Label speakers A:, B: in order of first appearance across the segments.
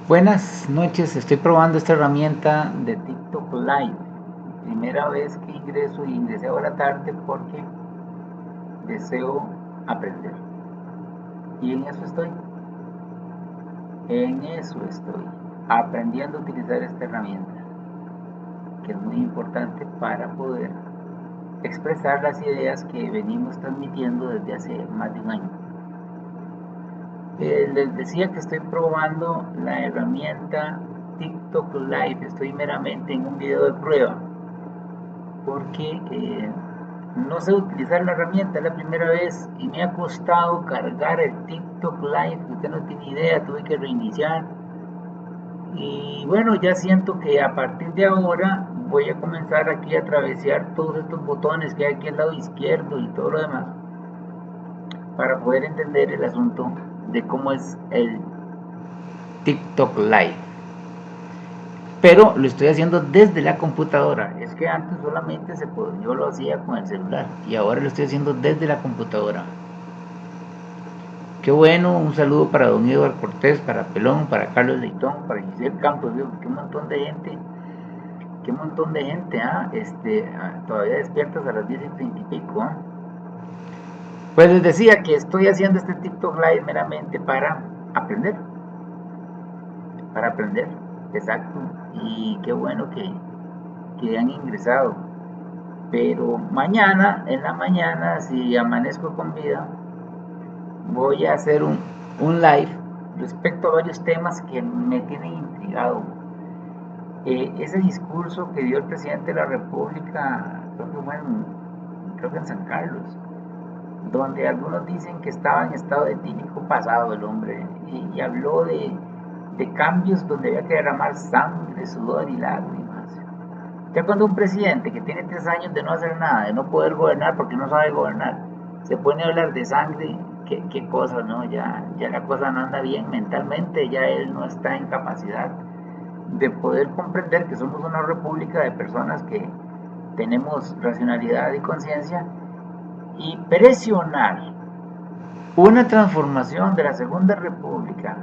A: Buenas noches, estoy probando esta herramienta de TikTok Live. Primera vez que ingreso y ingresé ahora tarde porque deseo aprender. Y en eso estoy, aprendiendo a utilizar esta herramienta, que es muy importante para poder expresar las ideas que venimos transmitiendo desde hace más de un año. Les decía que estoy probando la herramienta TikTok Live, estoy meramente en un video de prueba porque no sé utilizar la herramienta, es la primera vez y me ha costado cargar el TikTok Live, usted no tiene idea, tuve que reiniciar y bueno, ya siento que a partir de ahora voy a comenzar aquí a atravesar todos estos botones que hay aquí al lado izquierdo y todo lo demás para poder entender el asunto de cómo es el TikTok Live. Pero lo estoy haciendo desde la computadora. Es que antes solamente yo lo hacía con el celular y ahora lo estoy haciendo desde la computadora. Qué bueno, un saludo para don Eduardo Cortés, para Pelón, para Carlos Leitón, para Giselle Campos, digo, qué montón de gente, todavía despiertas a las 10:30 y pico. Pues les decía que estoy haciendo este TikTok Live meramente para aprender, exacto, y qué bueno que han ingresado. Pero mañana, en la mañana, si amanezco con vida, voy a hacer un live respecto a varios temas que me tienen intrigado. Ese discurso que dio el presidente de la República, creo que en San Carlos, donde algunos dicen que estaba en estado etílico pasado el hombre, y habló de cambios donde había que derramar sangre, sudor y lágrimas. Ya cuando un presidente que tiene 3 años de no hacer nada, de no poder gobernar porque no sabe gobernar, se pone a hablar de sangre, qué cosa, ¿no? Ya la cosa no anda bien mentalmente, ya él no está en capacidad de poder comprender que somos una república de personas que tenemos racionalidad y conciencia, y presionar una transformación de la Segunda República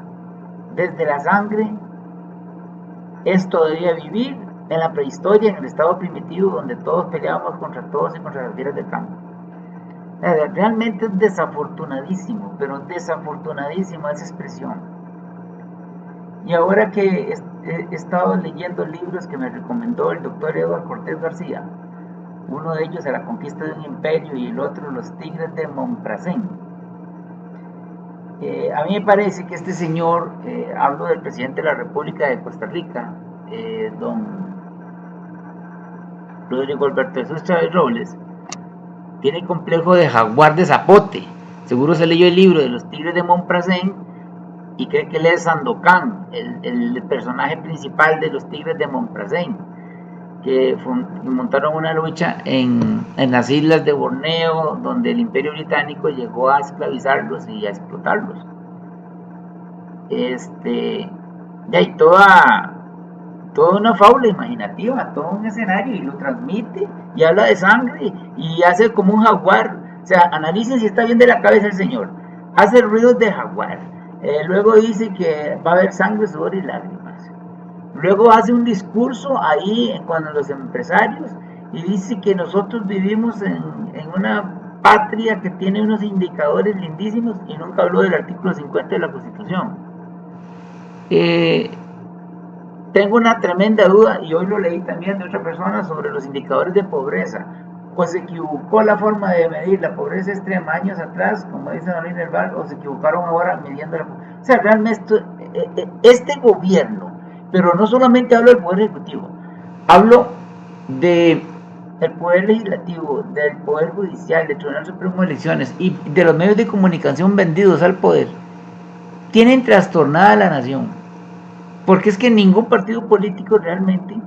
A: desde la sangre es todavía vivir en la prehistoria, en el estado primitivo, donde todos peleábamos contra todos y contra las fieras del campo. Realmente es desafortunadísimo, pero desafortunadísima esa expresión. Y ahora que he estado leyendo libros que me recomendó el doctor Eduardo Cortés García, uno de ellos A la conquista de un imperio y el otro Los tigres de Montparnasse, a mí me parece que este señor, hablo del presidente de la República de Costa Rica, don Rodrigo Alberto Jesús Chávez Robles, tiene complejo de jaguar de zapote. Seguro se leyó el libro de Los tigres de Montparnasse y cree que él es Sandokan, el personaje principal de Los tigres de Montparnasse, que montaron una lucha en las islas de Borneo, donde el Imperio Británico llegó a esclavizarlos y a explotarlos. De ahí toda una fábula imaginativa, todo un escenario, y lo transmite y habla de sangre y hace como un jaguar. O sea, analicen si está bien de la cabeza el señor. Hace ruidos de jaguar. Luego dice que va a haber sangre, sudor y lágrimas. Luego hace un discurso ahí con los empresarios y dice que nosotros vivimos en una patria que tiene unos indicadores lindísimos, y nunca habló del artículo 50 de la Constitución. Tengo una tremenda duda, y hoy lo leí también de otra persona, sobre los indicadores de pobreza. Pues se equivocó la forma de medir la pobreza extrema años atrás, como dice Don Nerval, o se equivocaron ahora midiendo la pobreza. O sea, realmente este gobierno, pero no solamente hablo del Poder Ejecutivo, hablo del Poder Legislativo, del Poder Judicial, del Tribunal Supremo de Elecciones y de los medios de comunicación vendidos al poder, tienen trastornada la nación. Porque es que ningún partido político realmente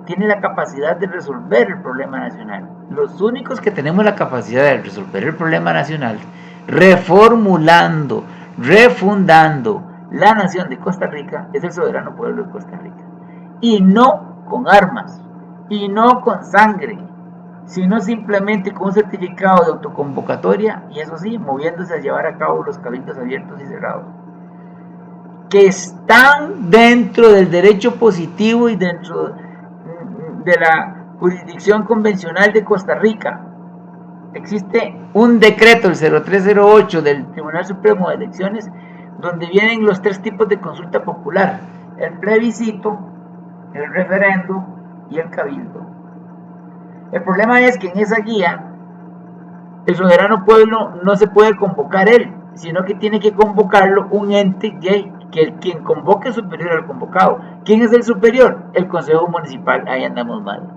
A: tiene la capacidad de resolver el problema nacional. Los únicos que tenemos la capacidad de resolver el problema nacional, reformulando, refundando la nación de Costa Rica, es el soberano pueblo de Costa Rica. Y no con armas, y no con sangre, sino simplemente con un certificado de autoconvocatoria, y eso sí, moviéndose a llevar a cabo los cabildos abiertos y cerrados. que están dentro del derecho positivo y dentro de la jurisdicción convencional de Costa Rica. Existe un decreto, el 0308 del Tribunal Supremo de Elecciones, donde vienen los 3 tipos de consulta popular: el plebiscito, el referendo y el cabildo. El problema es que en esa guía el soberano pueblo no se puede convocar él, sino que tiene que convocarlo un ente que quien convoque es superior al convocado. ¿Quién es el superior? El Consejo Municipal. Ahí andamos mal.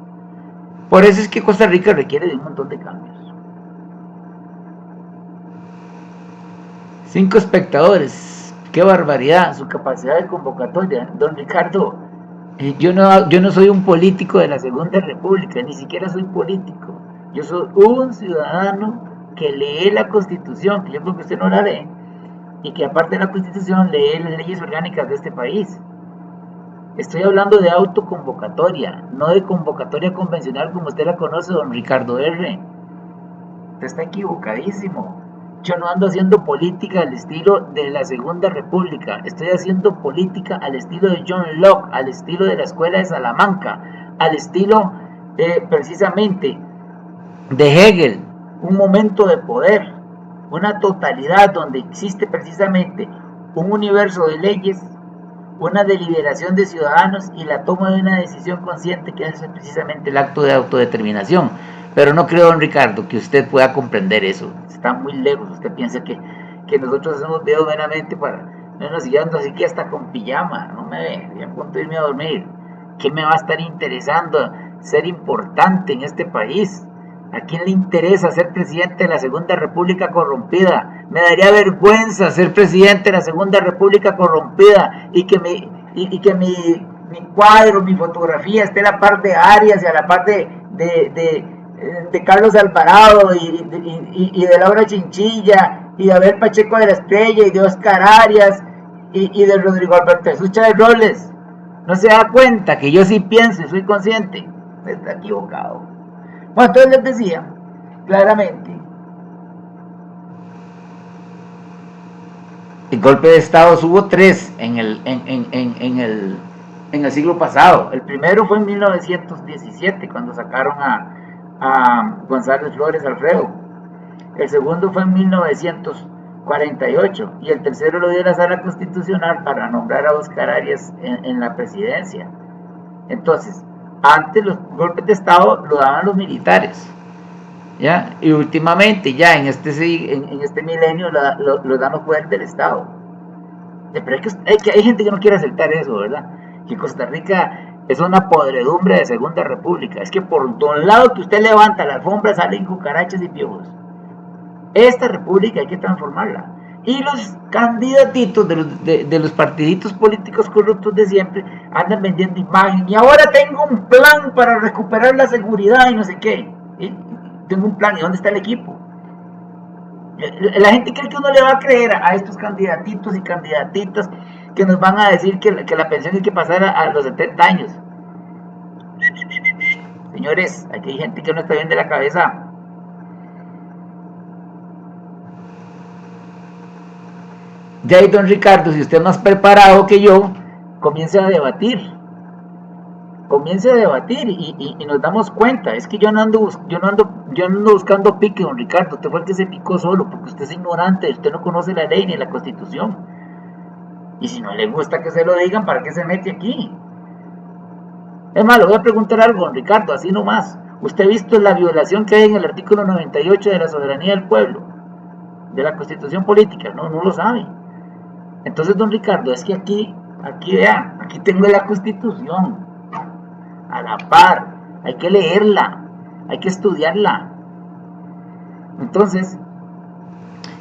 A: Por eso es que Costa Rica requiere de un montón de cambios. 5 espectadores. ¡Qué barbaridad! Su capacidad de convocatoria. Don Ricardo, yo no soy un político de la Segunda República, ni siquiera soy político. Yo soy un ciudadano que lee la Constitución, que yo creo que usted no la lee, y que aparte de la Constitución lee las leyes orgánicas de este país. Estoy hablando de autoconvocatoria, no de convocatoria convencional como usted la conoce, don Ricardo R. Usted está equivocadísimo. Yo no ando haciendo política al estilo de la Segunda República. Estoy haciendo política al estilo de John Locke, al estilo de la Escuela de Salamanca, al estilo precisamente de Hegel. Un momento de poder, una totalidad donde existe precisamente un universo de leyes, una deliberación de ciudadanos y la toma de una decisión consciente, que es precisamente el acto de autodeterminación. Pero no creo, don Ricardo, que usted pueda comprender eso. Está muy lejos. Usted piensa que nosotros hacemos videos meramente para menos y ando así que hasta con pijama. No me ve, estoy a punto de irme a dormir. ¿Qué me va a estar interesando ser importante en este país? ¿A quién le interesa ser presidente de la Segunda República corrompida? Me daría vergüenza ser presidente de la Segunda República corrompida y que mi cuadro, mi fotografía esté a la par de Arias y a la par de Carlos Alvarado y de Laura Chinchilla y de Abel Pacheco de la Estrella y de Oscar Arias y de Rodrigo Alberto Jesús Chávez Robles. No se da cuenta que yo sí pienso y soy consciente. Está equivocado. Bueno, entonces les decía claramente, el golpe de Estado hubo 3 en el siglo pasado. El primero fue en 1917, cuando sacaron a González Flores Alfredo. El segundo fue en 1948 y el tercero lo dio la Sala Constitucional para nombrar a Oscar Arias en la presidencia. Entonces, antes los golpes de Estado lo daban los militares, ¿ya? Y últimamente, ya en este milenio, lo dan los poderes del Estado. Pero hay gente que no quiere aceptar eso, ¿verdad? Que Costa Rica es una podredumbre de Segunda República. Es que por un lado que usted levanta la alfombra salen cucarachas y piojos. Esta república hay que transformarla. Y los candidatitos de los partiditos políticos corruptos de siempre andan vendiendo imagen. Y ahora tengo un plan para recuperar la seguridad y no sé qué. ¿Sí? Tengo un plan. ¿Y dónde está el equipo? La gente cree que uno le va a creer a estos candidatitos y candidatitas que nos van a decir que la pensión hay que pasar a los 70 años. Señores, aquí hay gente que no está bien de la cabeza. Ya ahí, don Ricardo, si usted es más preparado que yo, comience a debatir y nos damos cuenta. Es que yo no ando buscando pique, don Ricardo. Usted fue el que se picó solo, porque usted es ignorante, usted no conoce la ley ni la Constitución. Y si no le gusta que se lo digan, ¿para qué se mete aquí? Es más, le voy a preguntar algo, don Ricardo, así nomás. ¿Usted ha visto la violación que hay en el artículo 98 de la soberanía del pueblo, de la Constitución política? No lo sabe. Entonces, don Ricardo, es que aquí vea, aquí tengo la Constitución a la par, hay que leerla, hay que estudiarla. Entonces,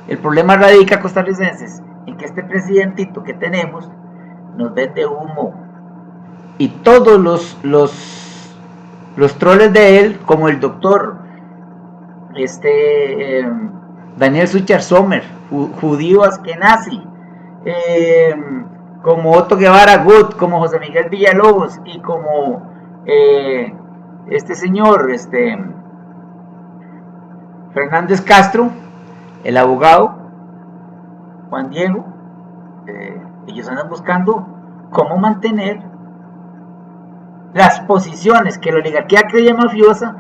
A: el problema radica, costarricenses, en que este presidentito que tenemos nos vende humo. Y todos los troles de él, como el doctor Daniel Suchar Sommer, judío askenazi, como Otto Guevara Gut, como José Miguel Villalobos y como este señor Fernández Castro, el abogado Juan Diego, Ellos andan buscando cómo mantener las posiciones que la oligarquía creía mafiosa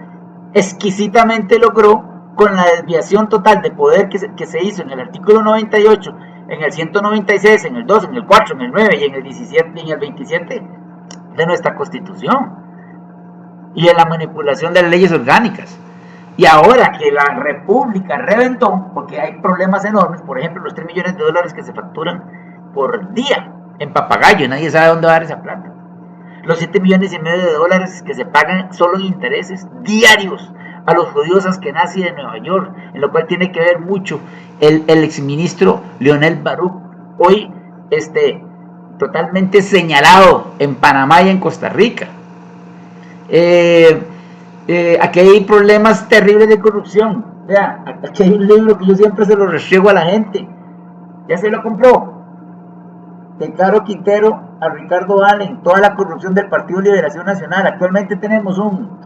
A: exquisitamente logró con la desviación total de poder que se hizo en el artículo 98, en el 196, en el 2, en el 4, en el 9 y en el 17 y en el 27 de nuestra Constitución, y en la manipulación de las leyes orgánicas. Y ahora que la República reventó, porque hay problemas enormes, por ejemplo, los 3 millones de dólares que se facturan por día en papagayo, nadie sabe dónde va a dar esa plata. Los 7 millones y medio de dólares que se pagan solo en intereses diarios a los judíos askenazí de Nueva York, en lo cual tiene que ver mucho el exministro Leonel Baruch, hoy totalmente señalado en Panamá y en Costa Rica. Aquí hay problemas terribles de corrupción. Vea, aquí hay un libro que yo siempre se lo restriego a la gente. ¿Ya se lo compró? De Caro Quintero a Ricardo Allen, toda la corrupción del Partido Liberación Nacional. Actualmente tenemos un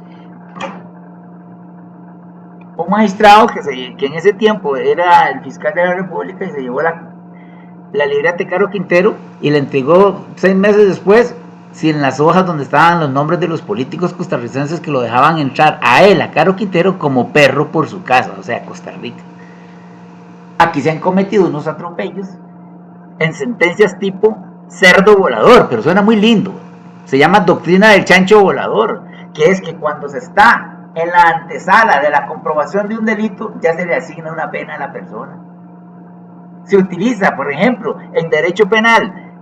A: magistrado que en ese tiempo era el fiscal de la República y se llevó la libreta de Caro Quintero y la entregó 6 meses después sin las hojas donde estaban los nombres de los políticos costarricenses que lo dejaban entrar a él, a Caro Quintero, como perro por su casa, o sea, Costa Rica. Aquí se han cometido unos atropellos en sentencias tipo cerdo volador, pero suena muy lindo. Se llama doctrina del chancho volador, que es que cuando se está en la antesala de la comprobación de un delito, ya se le asigna una pena a la persona. Se utiliza, por ejemplo, en derecho penal,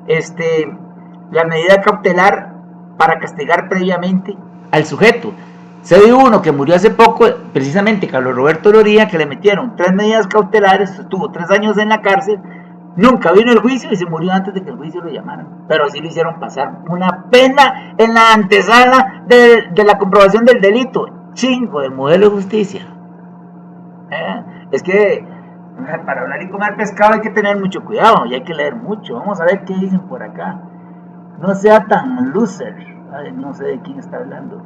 A: la medida cautelar para castigar previamente al sujeto. Se dio uno que murió hace poco, precisamente Carlos Roberto Loría, que le metieron 3 medidas cautelares, estuvo 3 años en la cárcel, nunca vino el juicio y se murió antes de que el juicio lo llamaran, pero así lo hicieron pasar una pena en la antesala de la comprobación del delito. Chingo del modelo de justicia. Es que para hablar y comer pescado hay que tener mucho cuidado y hay que leer mucho. Vamos a ver qué dicen por acá. No sea tan loser. Ay, no sé de quién está hablando.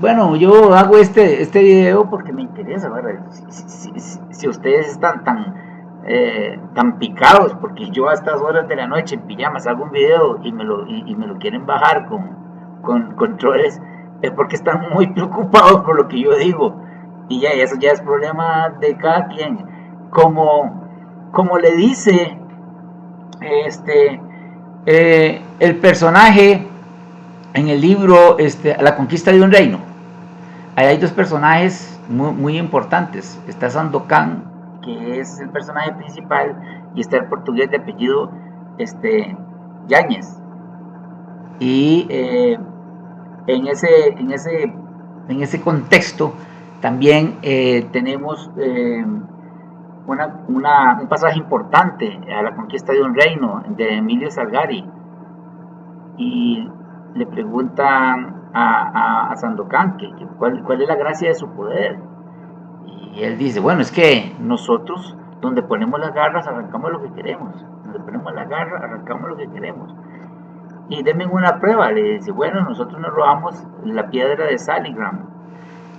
A: Bueno, yo hago este video porque me interesa, ¿verdad? Si ustedes están tan picados, porque yo a estas horas de la noche en pijamas hago un video y me lo quieren bajar con controles, es porque están muy preocupados por lo que yo digo. Y ya eso ya es problema de cada quien. Como le dice el personaje en el libro La conquista de un reino, ahí hay 2 personajes muy importantes. Está Sandokan, que es el personaje principal, y está el portugués de apellido Yáñez. Y en ese contexto también tenemos un pasaje importante a La conquista de un reino de Emilio Salgari, y le preguntan a Sandokan cuál es la gracia de su poder, y él dice, bueno, es que nosotros donde ponemos las garras arrancamos lo que queremos, donde ponemos la garra arrancamos lo que queremos. Y denme una prueba, le dice, bueno, nosotros nos robamos la piedra de Saligram.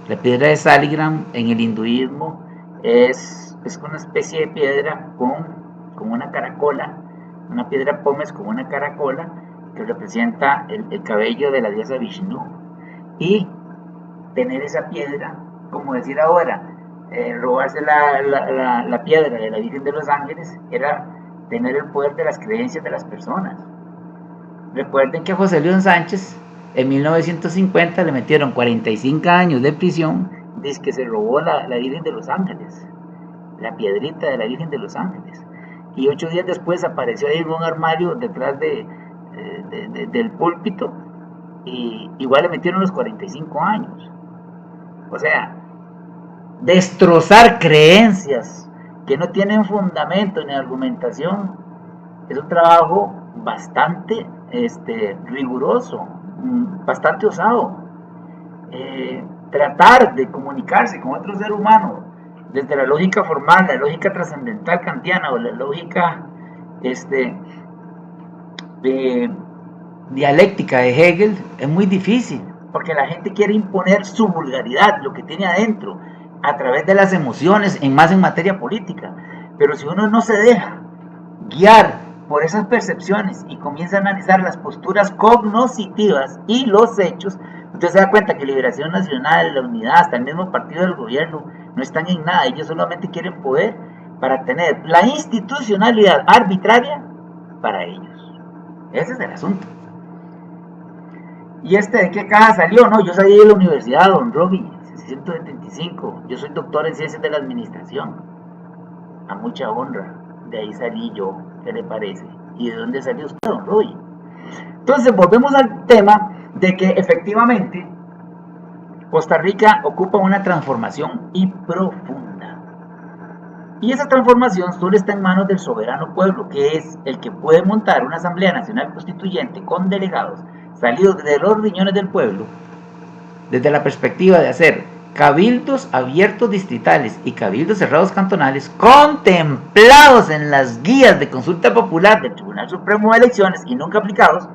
A: La piedra de Saligram en el hinduismo es una especie de piedra con una caracola, una piedra pómez con una caracola que representa el cabello de la diosa Vishnu. Y tener esa piedra, como decir ahora, robarse la piedra de la Virgen de los Ángeles, era tener el poder de las creencias de las personas. Recuerden que a José León Sánchez en 1950 le metieron 45 años de prisión, dice que se robó la Virgen de los Ángeles, la piedrita de la Virgen de los Ángeles, y 8 días después apareció ahí en un armario detrás del púlpito, y igual le metieron los 45 años. O sea, destrozar creencias que no tienen fundamento ni argumentación es un trabajo bastante riguroso, bastante osado. Tratar de comunicarse con otro ser humano desde la lógica formal, la lógica trascendental kantiana o la lógica dialéctica de Hegel es muy difícil, porque la gente quiere imponer su vulgaridad, lo que tiene adentro, a través de las emociones, más en materia política. Pero si uno no se deja guiar por esas percepciones y comienza a analizar las posturas cognoscitivas y los hechos, usted se da cuenta que Liberación Nacional, la Unidad, hasta el mismo partido del gobierno, no están en nada. Ellos solamente quieren poder para tener la institucionalidad arbitraria para ellos. Ese es el asunto. ¿Y de qué caja salió? No, yo salí de la universidad, don Robbie, 175. Yo soy doctor en Ciencias de la Administración. A mucha honra. De ahí salí yo. ¿Qué le parece? ¿Y de dónde salió usted, don Robbie? Entonces, volvemos al tema de que efectivamente Costa Rica ocupa una transformación y profunda. Y esa transformación solo está en manos del soberano pueblo, que es el que puede montar una Asamblea Nacional Constituyente con delegados salidos de los riñones del pueblo, desde la perspectiva de hacer cabildos abiertos distritales y cabildos cerrados cantonales contemplados en las guías de consulta popular del Tribunal Supremo de Elecciones y nunca aplicados,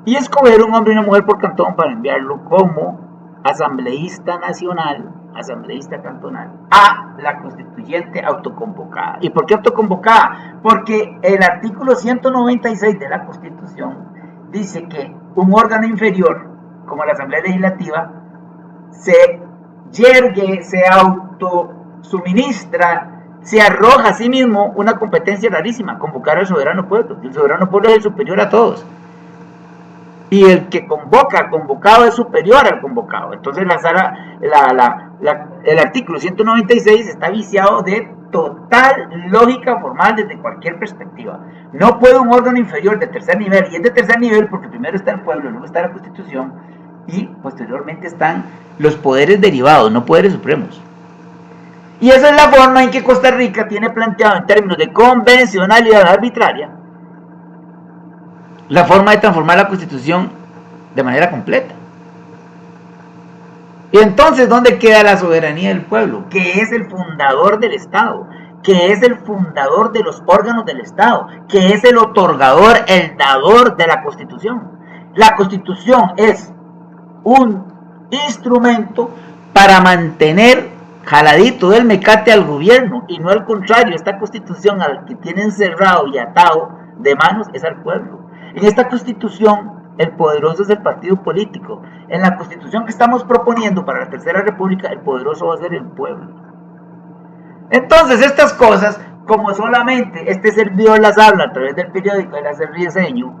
A: y escoger un hombre y una mujer por cantón para enviarlo como asambleísta nacional, asambleísta cantonal, a la constituyente autoconvocada. ¿Y por qué autoconvocada? Porque el artículo 196 de la Constitución dice que un órgano inferior, como la Asamblea Legislativa, se yergue, se autosuministra, se arroja a sí mismo una competencia rarísima, convocar al soberano pueblo. El soberano pueblo es el superior a todos. Y el que convoca al convocado es superior al convocado. Entonces el artículo 196 está viciado de total lógica formal desde cualquier perspectiva. No puede un órgano inferior de tercer nivel, y es de tercer nivel porque primero está el pueblo, luego está la Constitución, y posteriormente están los poderes derivados, no poderes supremos. Y esa es la forma en que Costa Rica tiene planteado en términos de convencionalidad arbitraria la forma de transformar la Constitución de manera completa. Y entonces, ¿dónde queda la soberanía del pueblo? Que es el fundador del Estado, que es el fundador de los órganos del Estado, que es el otorgador, el dador de la Constitución. La Constitución es un instrumento para mantener jaladito del mecate al gobierno, y no al contrario. Esta Constitución al que tiene encerrado y atado de manos es al pueblo. En esta Constitución el poderoso es el partido político. En la Constitución que estamos proponiendo para la Tercera República, el poderoso va a ser el pueblo. Entonces estas cosas, como solamente este servidor las habla a través del periódico, él hace rediseño,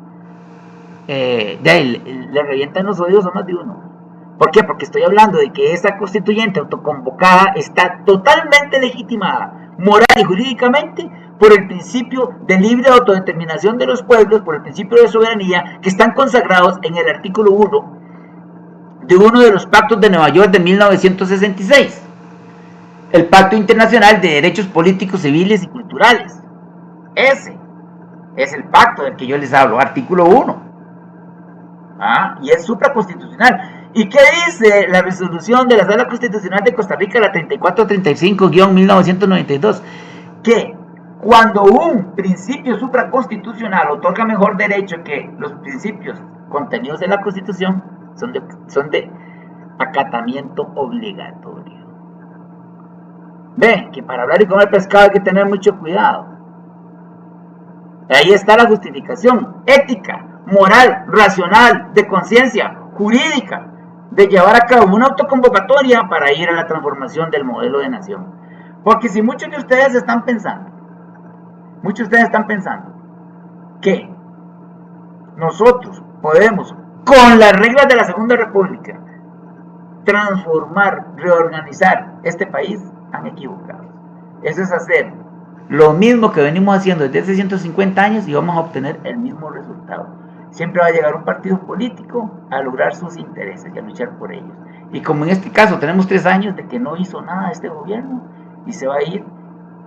A: le revientan los oídos a más de uno. ¿Por qué? Porque estoy hablando de que esa constituyente autoconvocada está totalmente legitimada, moral y jurídicamente, por el principio de libre autodeterminación de los pueblos, por el principio de soberanía, que están consagrados en el artículo 1 de uno de los pactos de Nueva York de 1966, el Pacto Internacional de Derechos Políticos, Civiles y Culturales. Ese es el pacto del que yo les hablo, artículo 1. Y es supraconstitucional. ¿Y qué dice la resolución de la Sala Constitucional de Costa Rica, la 3435-1992? Que cuando un principio supraconstitucional otorga mejor derecho que los principios contenidos en la Constitución, son de acatamiento obligatorio. Ven que para hablar y comer pescado hay que tener mucho cuidado. Ahí está la justificación ética, moral, racional, de conciencia, jurídica, de llevar a cabo una autoconvocatoria para ir a la transformación del modelo de nación. Porque si muchos de ustedes están pensando que nosotros podemos, con las reglas de la Segunda República, transformar, reorganizar este país, han equivocado. Eso es hacer lo mismo que venimos haciendo desde hace 150 años y vamos a obtener el mismo resultado. Siempre va a llegar un partido político a lograr sus intereses y a luchar por ellos. Y como en este caso tenemos 3 años de que no hizo nada este gobierno, y se va a ir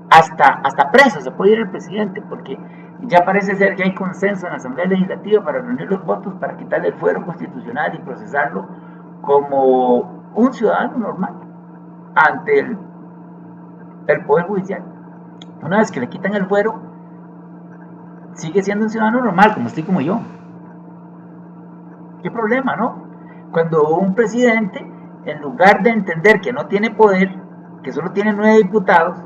A: hasta preso, se puede ir el presidente, porque ya parece ser que hay consenso en la Asamblea Legislativa para reunir los votos para quitarle el fuero constitucional y procesarlo como un ciudadano normal ante el Poder Judicial. Una vez que le quitan el fuero, sigue siendo un ciudadano normal, como usted y como yo. ¿Qué problema, no? Cuando un presidente, en lugar de entender que no tiene poder, que solo tiene 9 diputados,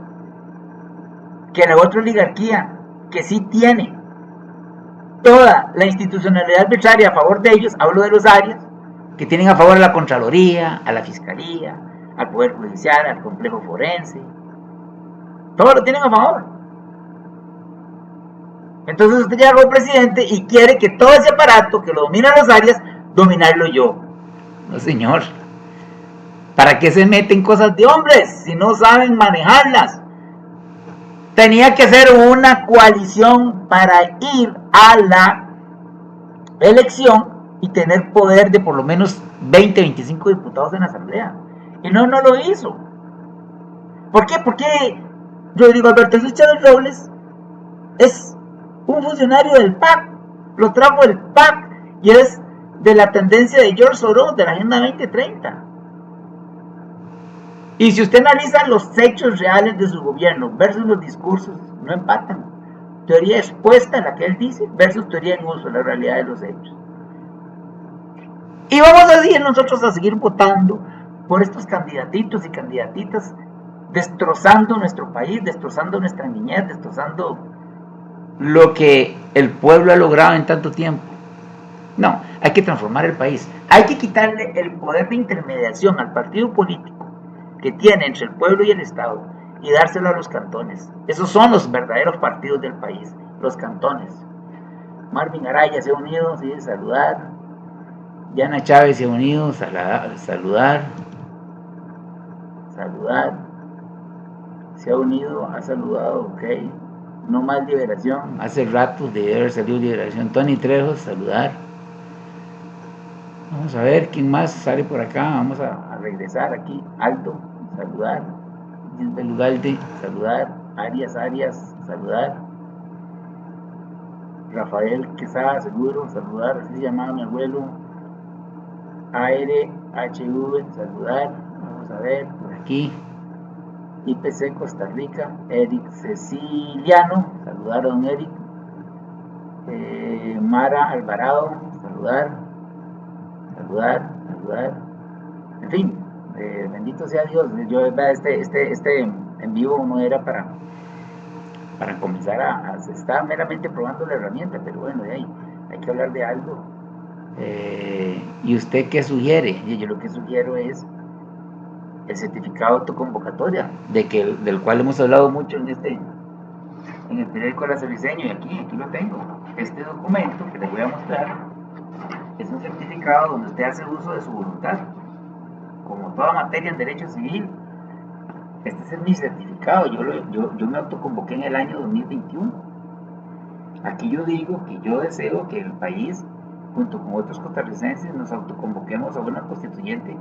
A: que la otra oligarquía, que sí tiene toda la institucionalidad arbitraria a favor de ellos, hablo de los Arias, que tienen a favor a la Contraloría, a la Fiscalía, al Poder Judicial, al complejo forense, todo lo tienen a favor. Entonces usted llega como presidente y quiere que todo ese aparato que lo dominan los Arias, dominarlo yo. No, señor. ¿Para qué se meten cosas de hombres si no saben manejarlas? Tenía que ser una coalición para ir a la elección y tener poder de por lo menos 20, 25 diputados en la asamblea. Y no lo hizo. ¿Por qué? Porque Rodrigo Alberto Chávez Robles es un funcionario del PAC, lo trajo el PAC y es de la tendencia de George Soros, de la Agenda 2030. Y si usted analiza los hechos reales de su gobierno versus los discursos, no empatan. Teoría expuesta, la que él dice, versus teoría en uso, la realidad de los hechos. Y vamos a seguir nosotros a seguir votando por estos candidatitos y candidatitas, destrozando nuestro país, destrozando nuestra niñez, destrozando lo que el pueblo ha logrado en tanto tiempo. No, hay que transformar el país. Hay que quitarle el poder de intermediación al partido político que tiene entre el pueblo y el Estado y dárselo a los cantones. Esos son los verdaderos partidos del país, los cantones. Marvin Araya se ha unido, sí, saludar. Diana Chávez se ha unido, saludar. Se ha unido, ha saludado, ok. No más Liberación, hace rato de haber salido Liberación. Tony Trejo, saludar. Vamos a ver quién más sale por acá. Vamos a regresar aquí. Aldo, saludar. Gilbert Ugalde, saludar. Arias, saludar. Rafael Quesada, seguro, saludar. Así se llamaba mi abuelo. ARHV, saludar. Vamos a ver por aquí. IPC Costa Rica. Eric Ceciliano, saludar a don Eric. Mara Alvarado, saludar. En fin, bendito sea Dios. Yo, este en vivo no era para comenzar se está meramente probando la herramienta, pero bueno, de ahí hay que hablar de algo. ¿Y usted qué sugiere? Y yo lo que sugiero es el certificado de autoconvocatoria, del cual hemos hablado mucho en el periódico La Cerviseño, y aquí lo tengo. Este documento que les voy a mostrar es un certificado donde usted hace uso de su voluntad, como toda materia en derecho civil. Este es mi certificado. Yo me autoconvoqué en el año 2021. Aquí yo digo que yo deseo que el país, junto con otros costarricenses, nos autoconvoquemos a una constituyente,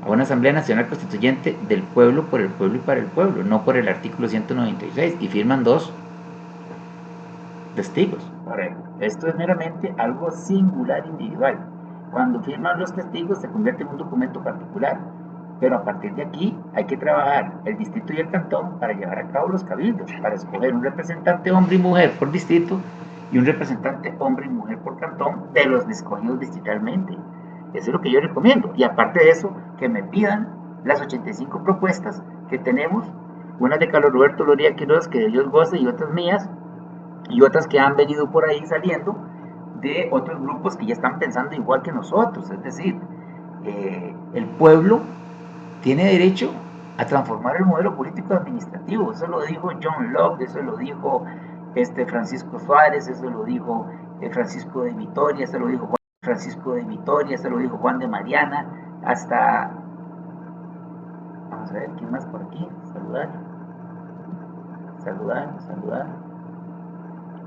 A: a una Asamblea Nacional Constituyente del pueblo, por el pueblo y para el pueblo, no por el artículo 196, y firman 2 testigos. Ahora, esto es meramente algo singular, individual. Cuando firman los testigos se convierte en un documento particular, pero a partir de aquí hay que trabajar el distrito y el cantón para llevar a cabo los cabildos, para escoger un representante hombre y mujer por distrito y un representante hombre y mujer por cantón de los escogidos distritalmente. Eso es lo que yo recomiendo. Y aparte de eso, que me pidan las 85 propuestas que tenemos, unas de Carlos Roberto Loría Quiroz, que de Dios goce, y otras mías, y otras que han venido por ahí saliendo de otros grupos que ya están pensando igual que nosotros. Es decir, el pueblo tiene derecho a transformar el modelo político administrativo. Eso lo dijo John Locke, eso lo dijo Francisco Suárez, eso lo dijo Francisco de Vitoria, eso lo dijo Juan de Mariana, hasta... Vamos a ver, ¿quién más por aquí? Saludar.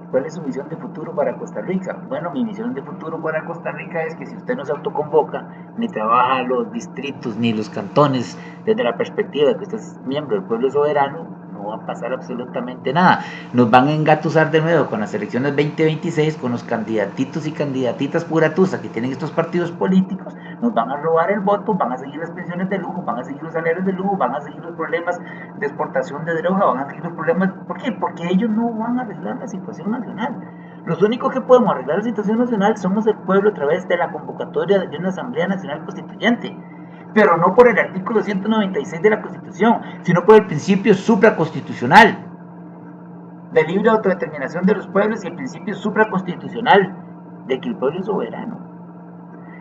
A: ¿Cuál es su visión de futuro para Costa Rica? Bueno, mi visión de futuro para Costa Rica es que si usted no se autoconvoca, ni trabaja los distritos, ni los cantones, desde la perspectiva de que usted es miembro del pueblo soberano, no va a pasar absolutamente nada. Nos van a engatusar de nuevo con las elecciones 2026, con los candidatitos y candidatitas puratusa que tienen estos partidos políticos. Nos van a robar el voto, van a seguir las pensiones de lujo, van a seguir los salarios de lujo, van a seguir los problemas de exportación de droga, van a seguir los problemas. ¿Por qué? Porque ellos no van a arreglar la situación nacional. Los únicos que podemos arreglar la situación nacional somos el pueblo a través de la convocatoria de una Asamblea Nacional Constituyente, pero no por el artículo 196 de la Constitución, sino por el principio supraconstitucional. de libre autodeterminación de los pueblos y el principio supraconstitucional de que el pueblo es soberano.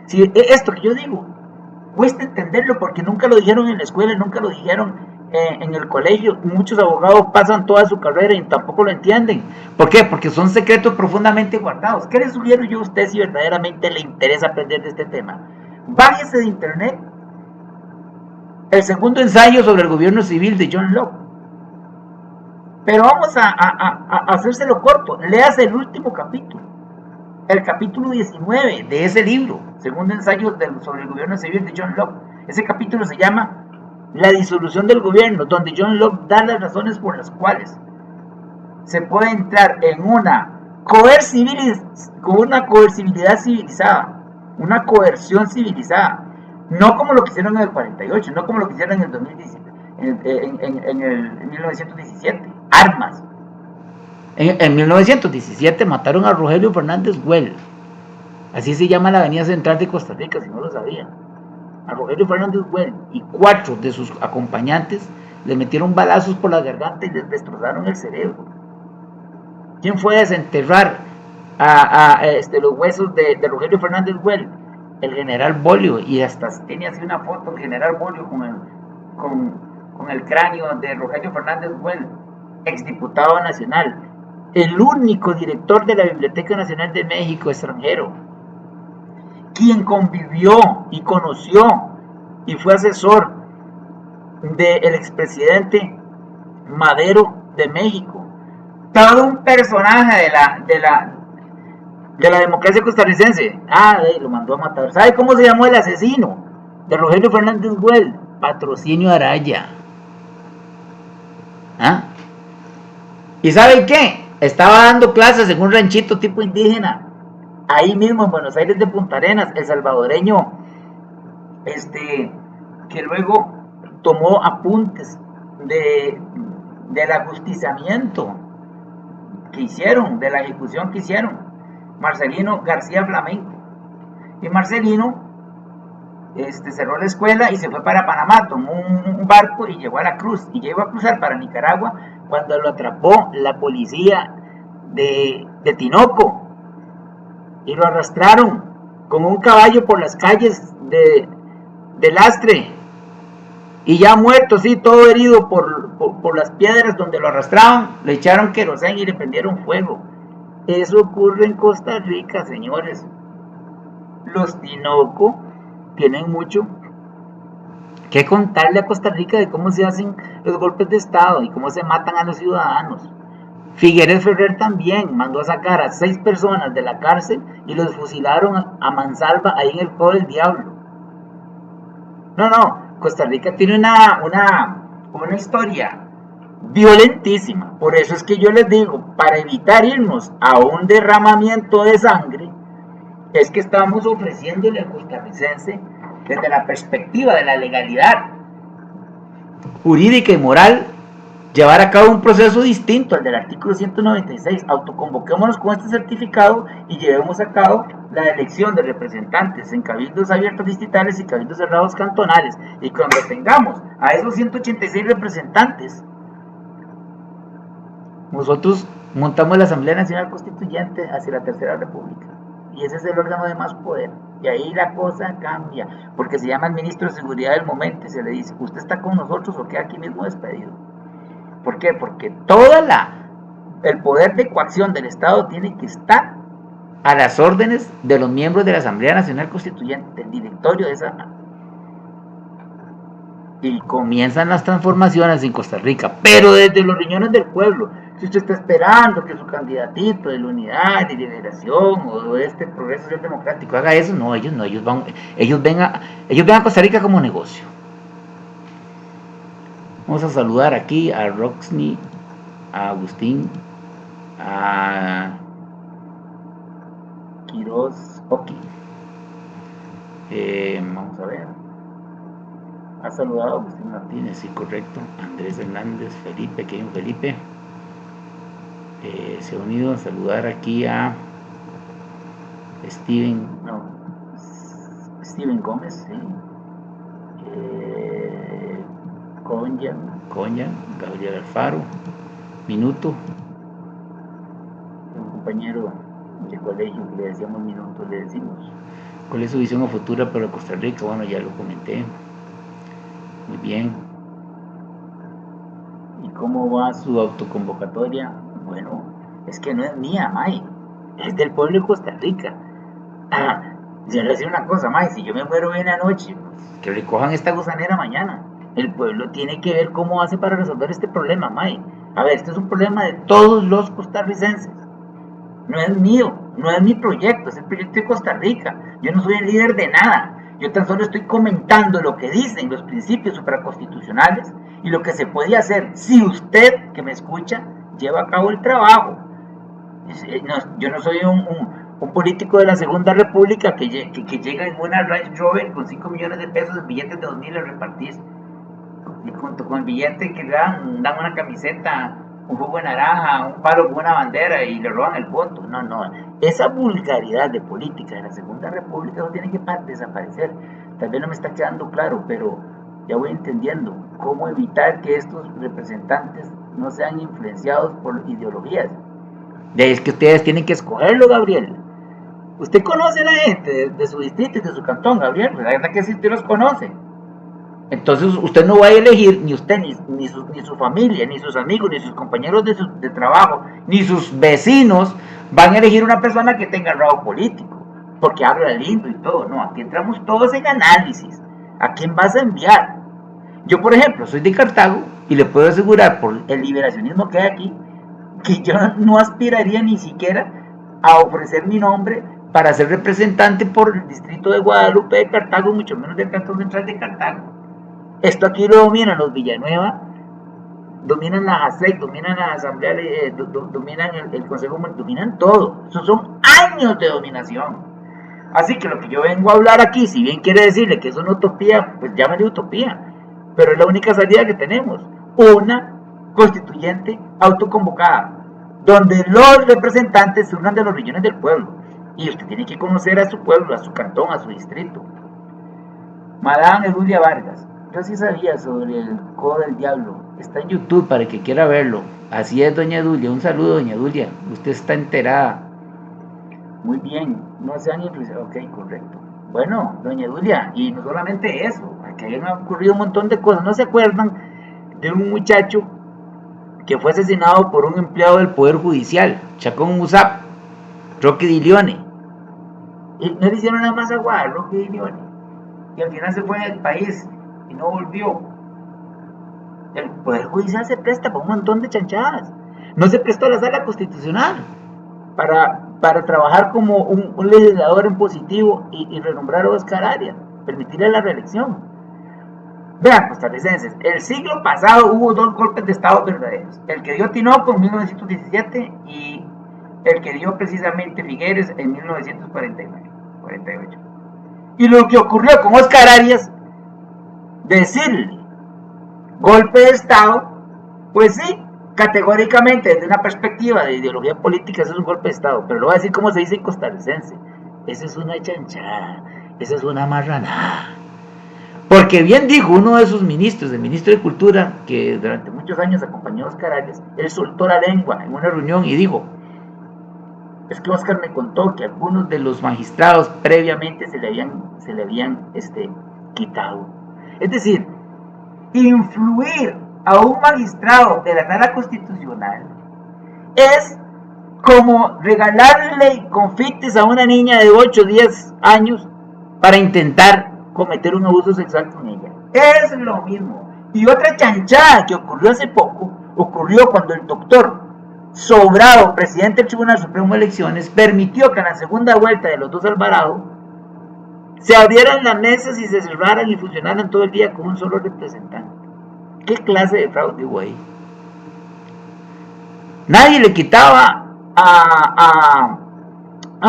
A: Si esto que yo digo cuesta entenderlo porque nunca lo dijeron en la escuela, nunca lo dijeron en el colegio. Muchos abogados pasan toda su carrera y tampoco lo entienden. ¿Por qué? Porque son secretos profundamente guardados. ¿Qué le sugiero yo a usted si verdaderamente le interesa aprender de este tema? Bájese de internet el segundo ensayo sobre el gobierno civil de John Locke. Pero vamos a hacérselo corto. Léase el último capítulo, el capítulo 19 de ese libro, segundo ensayo sobre el gobierno civil de John Locke. Ese capítulo se llama La disolución del gobierno, donde John Locke da las razones por las cuales se puede entrar en una coercibilidad civilizada, una coerción civilizada, no como lo que hicieron en el 48, no como lo que hicieron en el 2017, en el 1917, armas. En 1917 mataron a Rogelio Fernández Güell, así se llama la avenida central de Costa Rica, si no lo sabían. A Rogelio Fernández Güell y 4 de sus acompañantes le metieron balazos por la garganta y les destrozaron el cerebro. ¿Quién fue a desenterrar los huesos de Rogelio Fernández Güell? El general Bolio, y hasta tiene así una foto el general Bolio con el cráneo de Rogelio Fernández Güell, exdiputado nacional, el único director de la Biblioteca Nacional de México extranjero, quien convivió y conoció y fue asesor del expresidente Madero de México. Todo un personaje de la democracia costarricense. Lo mandó a matar. ¿Sabe cómo se llamó el asesino de Rogelio Fernández Güell? Patrocinio Araya. ¿Y sabe qué? Estaba dando clases en un ranchito tipo indígena, ahí mismo en Buenos Aires de Punta Arenas, el salvadoreño, que luego tomó apuntes del ajusticiamiento que hicieron, de la ejecución que hicieron, Marcelino García Flamenco. Y Marcelino cerró la escuela y se fue para Panamá, tomó un barco y llegó a la cruz, y llegó a cruzar para Nicaragua cuando lo atrapó la policía de Tinoco y lo arrastraron con un caballo por las calles de Lastre, y ya muerto, sí, todo herido por las piedras donde lo arrastraban, le echaron querosén y le prendieron fuego. Eso ocurre en Costa Rica, señores. Los Tinoco tienen mucho que contarle a Costa Rica de cómo se hacen los golpes de estado y cómo se matan a los ciudadanos. Figueres Ferrer también mandó a sacar a 6 personas de la cárcel y los fusilaron a mansalva ahí en el Juego del Diablo. No, Costa Rica tiene una historia violentísima. Por eso es que yo les digo, para evitar irnos a un derramamiento de sangre, es que estamos ofreciéndole al costarricense, desde la perspectiva de la legalidad jurídica y moral, llevar a cabo un proceso distinto al del artículo 196. Autoconvoquémonos con este certificado y llevemos a cabo la elección de representantes en cabildos abiertos distritales y cabildos cerrados cantonales. Y cuando tengamos a esos 186 representantes, nosotros montamos la Asamblea Nacional Constituyente hacia la Tercera República. Y ese es el órgano de más poder. Y ahí la cosa cambia, porque se llama el ministro de Seguridad del momento y se le dice, ¿usted está con nosotros o queda aquí mismo despedido? ¿Por qué? Porque todo el poder de coacción del Estado tiene que estar a las órdenes de los miembros de la Asamblea Nacional Constituyente, del directorio de esa. Y comienzan las transformaciones en Costa Rica, pero desde los riñones del pueblo. Si usted está esperando que su candidatito de la Unidad y Liberación o de este Progreso Social Democrático haga eso, no, ellos ven a Costa Rica como negocio. Vamos a saludar aquí a Roxny, a Agustín, a Quiroz Oki. Vamos a ver. Ha saludado a Agustín Martínez, sí, correcto. Andrés Hernández, Felipe, Kevin Felipe. Se ha unido a saludar aquí a Steven Gómez, sí. Conyan, Gabriel Alfaro, Minuto, compañero de colegio que le decíamos minutos, le decimos, ¿cuál es su visión a futuro para Costa Rica? Bueno, ya lo comenté. Muy bien. ¿Y cómo va su autoconvocatoria? Bueno, es que no es mía, May, es del pueblo de Costa Rica. Yo le decía una cosa, May, si yo me muero bien anoche, pues, que recojan esta gusanera mañana. El pueblo tiene que ver cómo hace para resolver este problema, May. A ver, este es un problema de todos los costarricenses. No es mío, no es mi proyecto, es el proyecto de Costa Rica. Yo no soy el líder de nada. Yo tan solo estoy comentando lo que dicen los principios supraconstitucionales y lo que se puede hacer si usted, que me escucha, lleva a cabo el trabajo. Yo no soy un político de la Segunda República que llega en una Range Rover con 5 millones de pesos en billetes de 2.000 a repartir. Y junto con el billete que dan una camiseta, un jugo de naranja, un palo con una bandera y le roban el voto. No. Esa vulgaridad de política de la Segunda República no tiene que desaparecer. Tal vez no me está quedando claro, pero ya voy entendiendo cómo evitar que estos representantes no sean influenciados por ideologías. Es que ustedes tienen que escogerlo, Gabriel. Usted conoce a la gente de su distrito y de su cantón, Gabriel. La verdad que sí, usted los conoce. Entonces usted no va a elegir, ni usted, ni su familia, ni sus amigos, ni sus compañeros de trabajo, ni sus vecinos van a elegir una persona que tenga rabo político, porque habla lindo y todo. No, aquí entramos todos en análisis. ¿A quién vas a enviar? Yo, por ejemplo, soy de Cartago y le puedo asegurar por el liberacionismo que hay aquí, que yo no aspiraría ni siquiera a ofrecer mi nombre para ser representante por el distrito de Guadalupe de Cartago, mucho menos del cantón central de Cartago. Esto aquí lo dominan los Villanueva, dominan la ASEC, dominan la Asamblea, dominan el Consejo, dominan todo. Eso son años de dominación. Así que lo que yo vengo a hablar aquí, si bien quiere decirle que es una utopía, pues llámale utopía, pero es la única salida que tenemos. Una constituyente autoconvocada, donde los representantes se unan de los riñones del pueblo. Y usted tiene que conocer a su pueblo, a su cantón, a su distrito. Madame Edulia Vargas. Yo sí sabía sobre el Codo del Diablo. Está en YouTube para el que quiera verlo. Así es, doña Edulia. Un saludo, doña Edulia. Usted está enterada. Muy bien. No sean influenciados. Ok, correcto. Bueno, doña Edulia, y no solamente eso. Aquí han ocurrido un montón de cosas. ¿No se acuerdan de un muchacho que fue asesinado por un empleado del Poder Judicial, Chacón Musap, Roque Di Leone? Y no le hicieron nada más agua a Roque Di Leone. Y al final se fue del país y no volvió. El Poder Judicial se presta para un montón de chanchadas. No se prestó a la Sala Constitucional para trabajar como un legislador en positivo y renombrar a Oscar Arias, permitirle la reelección. Vean, costarricenses, el siglo pasado hubo 2 golpes de Estado verdaderos. El que dio Tinoco en 1917 y el que dio precisamente Figueres en 1948. Y lo que ocurrió con Oscar Arias, decirle golpe de Estado, pues sí, categóricamente desde una perspectiva de ideología política eso es un golpe de Estado, pero lo voy a decir como se dice en costarricense: eso es una chanchada, eso es una marranada. Porque bien dijo uno de sus ministros, el ministro de Cultura, que durante muchos años acompañó a Oscar Arias, él soltó la lengua en una reunión y dijo: es que Oscar me contó que algunos de los magistrados previamente se le habían quitado. Es decir, influir a un magistrado de la sala constitucional es como regalarle confites a una niña de 8 o 10 años para intentar cometer un abuso sexual con ella. Es lo mismo. Y otra chanchada que ocurrió hace poco, ocurrió cuando el doctor Sobrado, presidente del Tribunal Supremo de Elecciones, permitió que en la segunda vuelta de los 2 Alvarado se abrieran las mesas y se cerraran y funcionaran todo el día con un solo representante. ¿Qué clase de fraude hubo ahí? Nadie le quitaba a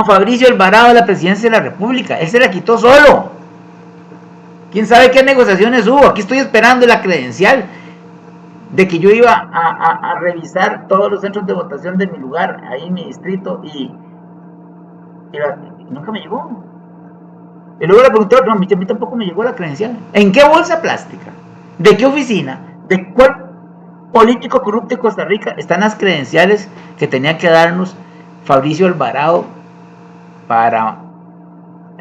A: Fabricio Alvarado la presidencia de la República. Él se la quitó solo. ¿Quién sabe qué negociaciones hubo? Aquí estoy esperando la credencial de que yo iba a revisar todos los centros de votación de mi lugar, ahí en mi distrito, y nunca me llegó. Y luego le pregunté, no, a mí tampoco me llegó la credencial. ¿En qué bolsa plástica? ¿De qué oficina? ¿De cuál político corrupto de Costa Rica están las credenciales que tenía que darnos Fabricio Alvarado para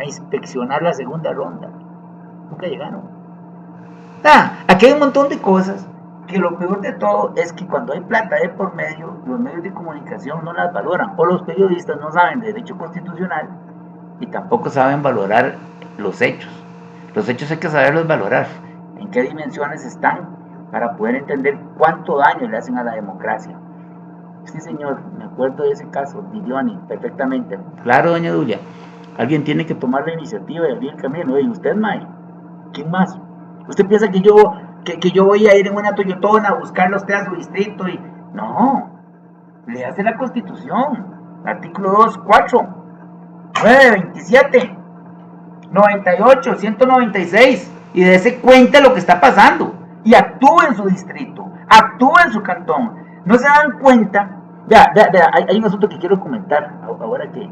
A: inspeccionar la segunda ronda. Nunca llegaron. Aquí hay un montón de cosas que lo peor de todo es que cuando hay plata de por medio, los medios de comunicación no las valoran, o los periodistas no saben de derecho constitucional y tampoco saben valorar los hechos. Los hechos hay que saberlos valorar, en qué dimensiones están, para poder entender cuánto daño le hacen a la democracia. Sí, señor, me acuerdo de ese caso, Dilioni, perfectamente. Claro, doña Dulia, alguien tiene que tomar la iniciativa y abrir el camino. ¿Y usted, May? ¿Quién más? ¿Usted piensa que yo voy a ir en una Toyotona a buscarlo a usted a su distrito? No, le hace la Constitución, artículo 2, 4, 9, 27, 98, 196, y dése cuenta de lo que está pasando, y actúe en su distrito, actúe en su cantón. No se dan cuenta. Vea, hay un asunto que quiero comentar, ahora que,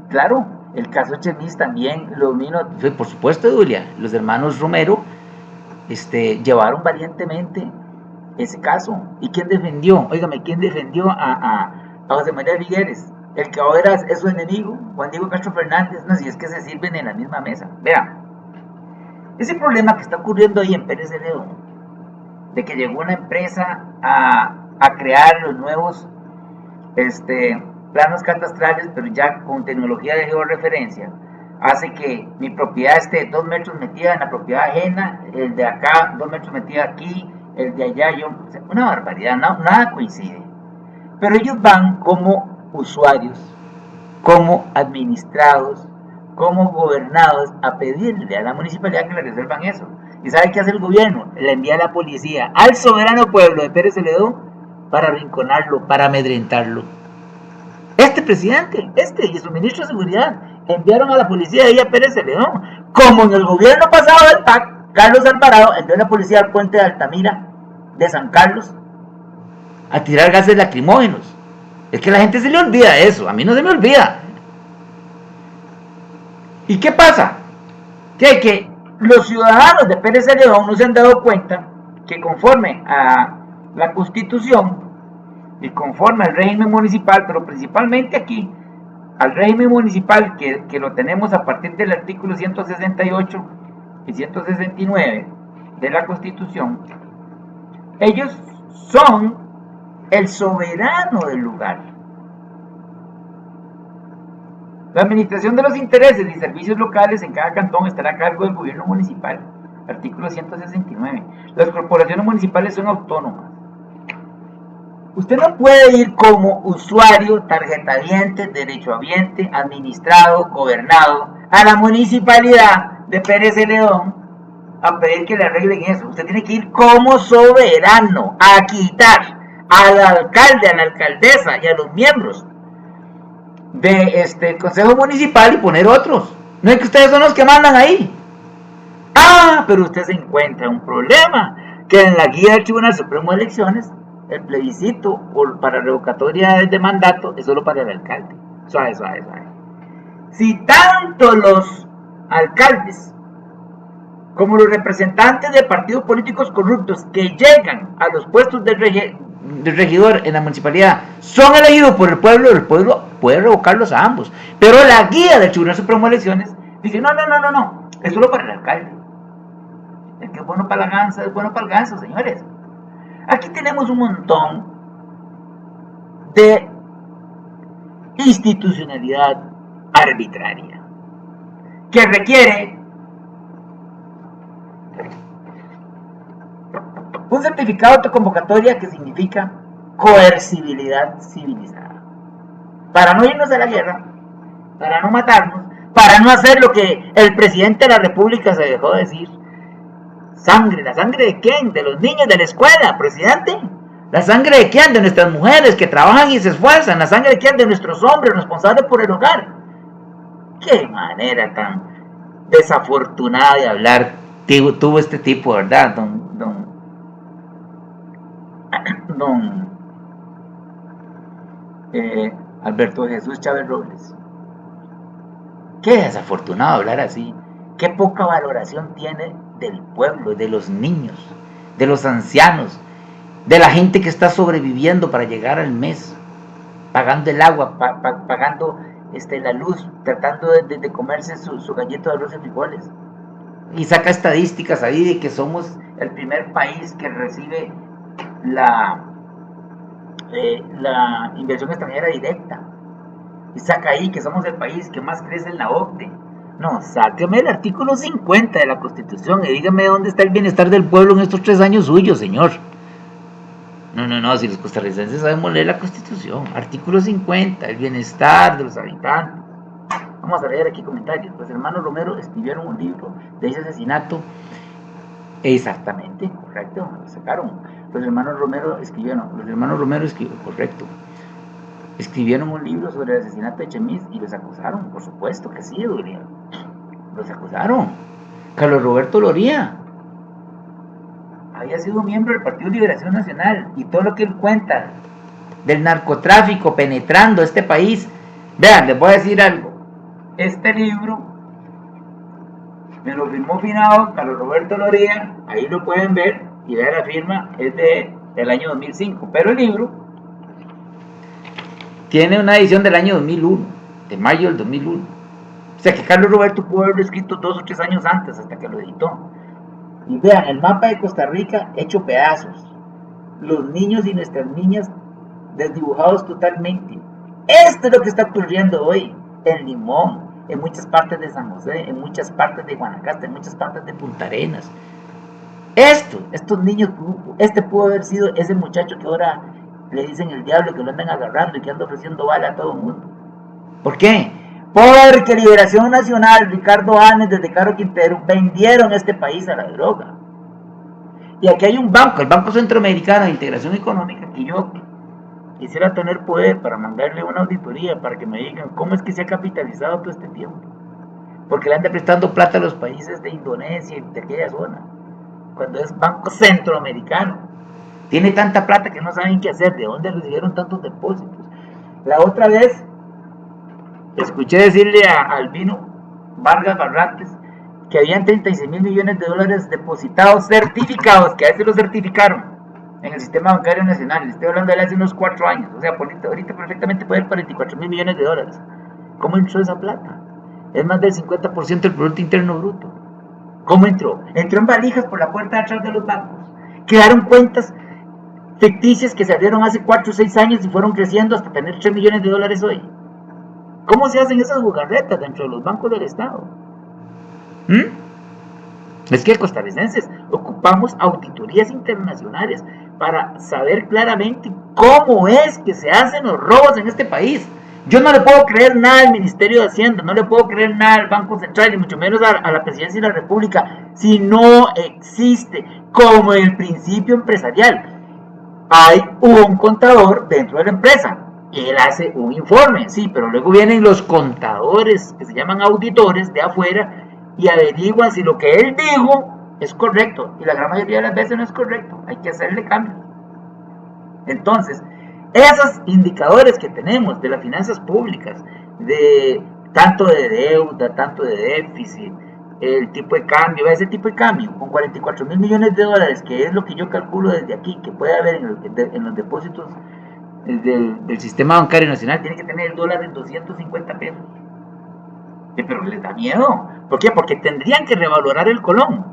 A: claro, el caso Chemis también lo vino, por supuesto, Dulia, los hermanos Romero, llevaron valientemente ese caso. ¿Y quién defendió? Óigame, ¿quién defendió a José María Figueres? El que ahora es su enemigo, Juan Diego Castro Fernández. No, si es que se sirven en la misma mesa. Vean, ese problema que está ocurriendo ahí en Pérez Celedón, de que llegó una empresa a crear los nuevos planos catastrales, pero ya con tecnología de georreferencia, hace que mi propiedad esté 2 metros metida en la propiedad ajena, el de acá 2 metros metida aquí, el de allá, una barbaridad, nada coincide. Pero ellos van como usuarios, como administrados, como gobernados, a pedirle a la municipalidad que le resuelvan eso. ¿Y sabe qué hace el gobierno? Le envía a la policía al soberano pueblo de Pérez Celedón para arrinconarlo, para amedrentarlo. Este presidente, y su ministro de seguridad, enviaron a la policía de ahí a Pérez Celedón. Como en el gobierno pasado del PAC, Carlos Alvarado envió a la policía al puente de Altamira de San Carlos a tirar gases lacrimógenos. Es que a la gente se le olvida eso, a mí no se me olvida. ¿Y qué pasa? Que los ciudadanos de Pérez Celedón no se han dado cuenta que conforme a la Constitución y conforme al régimen municipal, pero principalmente aquí, al régimen municipal que lo tenemos a partir del artículo 168 y 169 de la Constitución, ellos son el soberano del lugar. La administración de los intereses y servicios locales en cada cantón estará a cargo del gobierno municipal, artículo 169. Las corporaciones municipales son autónomas. Usted no puede ir como usuario, tarjetaviente, derechohabiente, administrado, gobernado, a la municipalidad de Pérez Celedón a pedir que le arreglen eso. Usted tiene que ir como soberano a quitar al alcalde, a la alcaldesa y a los miembros del consejo municipal y poner otros. No es que ustedes son los que mandan ahí. Pero usted se encuentra un problema, que en la guía del Tribunal Supremo de Elecciones el plebiscito para revocatoria de mandato es solo para el alcalde. Suave. Si tanto los alcaldes como los representantes de partidos políticos corruptos que llegan a los puestos de regidor en la municipalidad son elegidos por el pueblo puede revocarlos a ambos. Pero la guía del Tribunal Supremo de Elecciones dice, no, es solo para el alcalde. El que es bueno para la gansa es bueno para el ganso, señores. Aquí tenemos un montón de institucionalidad arbitraria que requiere un certificado de convocatoria que significa coercibilidad civilizada. Para no irnos a la guerra, para no matarnos, para no hacer lo que el presidente de la República se dejó decir. Sangre, ¿la sangre de quién? De los niños de la escuela, presidente. ¿La sangre de quién? De nuestras mujeres que trabajan y se esfuerzan. ¿La sangre de quién? De nuestros hombres responsables por el hogar. Qué manera tan desafortunada de hablar tuvo este tipo, ¿verdad? Don Alberto Jesús Chávez Robles. Qué desafortunado hablar así. Qué poca valoración tiene del pueblo, de los niños, de los ancianos, de la gente que está sobreviviendo para llegar al mes. pagando el agua, pagando la luz, tratando de comerse su galleta de arroz y frijoles. Y saca estadísticas ahí de que somos el primer país que recibe la inversión extranjera directa. Y saca ahí que somos el país que más crece en la OCDE. No, sáqueme el artículo 50 de la Constitución y dígame dónde está el bienestar del pueblo en estos 3 años suyos, señor. No, si los costarricenses sabemos leer la Constitución. Artículo 50, el bienestar de los habitantes. Vamos a leer aquí comentarios. Los hermanos Romero escribieron un libro de ese asesinato. Exactamente, correcto, lo sacaron. Los hermanos Romero escribieron, correcto. Escribieron un libro sobre el asesinato de Chemis y los acusaron, por supuesto que sí, Duría. Los acusaron. Carlos Roberto Loría había sido miembro del Partido de Liberación Nacional y todo lo que él cuenta del narcotráfico penetrando este país. Vean, les voy a decir algo. Este libro me lo firmó finado Carlos Roberto Loría, ahí lo pueden ver, y vean la firma, es del año 2005, pero el libro tiene una edición del año 2001, de mayo del 2001. O sea que Carlos Roberto pudo haberlo escrito 2 o 3 años antes hasta que lo editó. Y vean, el mapa de Costa Rica hecho pedazos. Los niños y nuestras niñas desdibujados totalmente. Esto es lo que está ocurriendo hoy en Limón, en muchas partes de San José, en muchas partes de Guanacaste, en muchas partes de Punta Arenas. Estos niños, pudo haber sido ese muchacho que ahora le dicen el diablo, que lo andan agarrando y que anda ofreciendo bala a todo el mundo. ¿Por qué? Porque Liberación Nacional, Ricardo Áñez, desde Caro Quintero, vendieron este país a la droga. Y aquí hay un banco, el Banco Centroamericano de Integración Económica, que yo quisiera tener poder para mandarle una auditoría para que me digan cómo es que se ha capitalizado todo este tiempo. Porque le anda prestando plata a los países de Indonesia y de aquella zona, cuando es Banco Centroamericano. Tiene tanta plata que no saben qué hacer, de dónde recibieron tantos depósitos. La otra vez escuché decirle a Albino Vargas Barrantes que habían 36 mil millones de dólares depositados, certificados, que a veces los certificaron en el sistema bancario nacional. Estoy hablando de hace unos 4 años. O sea, ahorita perfectamente puede haber 44 mil millones de dólares. ¿Cómo entró esa plata? Es más del 50% del Producto Interno Bruto. ¿Cómo entró? Entró en valijas por la puerta de atrás de los bancos. Crearon cuentas ficticias que se abrieron hace 4 o 6 años y fueron creciendo hasta tener 3 millones de dólares hoy. ¿Cómo se hacen esas jugarretas dentro de los bancos del Estado? Es que costarricenses ocupamos auditorías internacionales para saber claramente cómo es que se hacen los robos en este país. Yo no le puedo creer nada al Ministerio de Hacienda, no le puedo creer nada al Banco Central, y mucho menos a la Presidencia de la República, si no existe, como en el principio empresarial, hay un contador dentro de la empresa. Él hace un informe, sí, pero luego vienen los contadores, que se llaman auditores de afuera, y averiguan si lo que él dijo es correcto, y la gran mayoría de las veces no es correcto, hay que hacerle cambios. Entonces, esos indicadores que tenemos de las finanzas públicas, de tanto de deuda, tanto de déficit, el tipo de cambio, ese tipo de cambio, con 44 mil millones de dólares, que es lo que yo calculo desde aquí, que puede haber en los depósitos del sistema bancario nacional, tiene que tener el dólar en 250 pesos. Pero les da miedo. ¿Por qué? Porque tendrían que revalorar el colón.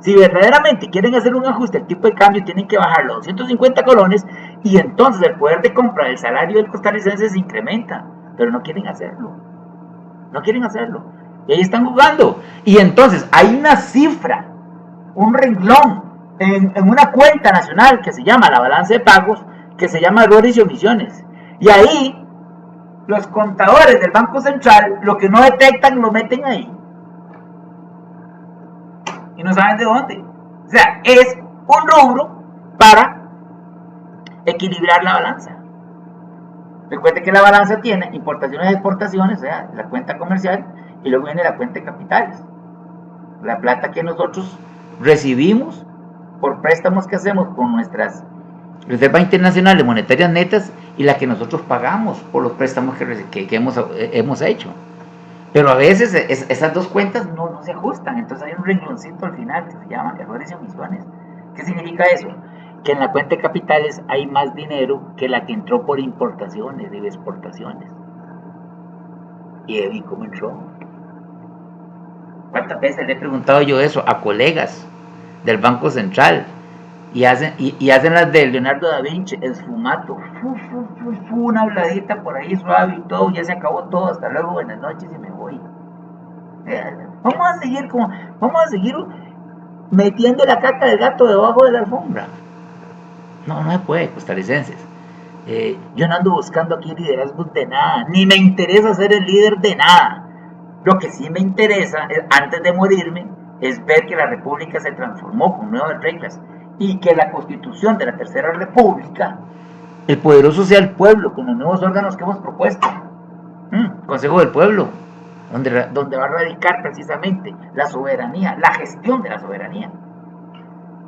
A: Si verdaderamente quieren hacer un ajuste al tipo de cambio, tienen que bajarlo a 250 colones, y entonces el poder de compra del salario del costarricense se incrementa. Pero no quieren hacerlo. No quieren hacerlo. Y ahí están jugando. Y entonces hay una cifra, un renglón en una cuenta nacional que se llama la balanza de pagos, que se llama errores y omisiones. Y ahí los contadores del Banco Central, lo que no detectan, lo meten ahí. Y no saben de dónde. O sea, es un rubro para equilibrar la balanza. Recuerde que la balanza tiene importaciones y exportaciones, o sea, la cuenta comercial, y luego viene la cuenta de capitales. La plata que nosotros recibimos por préstamos que hacemos con nuestras reservas internacionales monetarias netas, y la que nosotros pagamos por los préstamos que hemos hecho. Pero a veces esas dos cuentas no se ajustan, entonces hay un rengloncito al final que se llama errores y omisiones. ¿Qué significa eso? que en la cuenta de capitales hay más dinero que la que entró por importaciones y exportaciones. ¿Y cómo entró? ¿Cuántas veces le he preguntado yo eso a colegas del Banco Central? Y hacen las de Leonardo da Vinci, esfumato, una habladita por ahí suave y todo, ya se acabó todo, hasta luego, buenas noches y me voy. Vamos a seguir vamos a seguir metiendo la caca del gato debajo de la alfombra. No, no se puede, costarricenses. Yo no ando buscando aquí liderazgos de nada, ni me interesa ser el líder de nada. Lo que sí me interesa, antes de morirme, es ver que la República se transformó con nuevas reglas y que la Constitución de la Tercera República, el poderoso sea el pueblo, con los nuevos órganos que hemos propuesto. Consejo del Pueblo, donde va a radicar precisamente la soberanía, la gestión de la soberanía,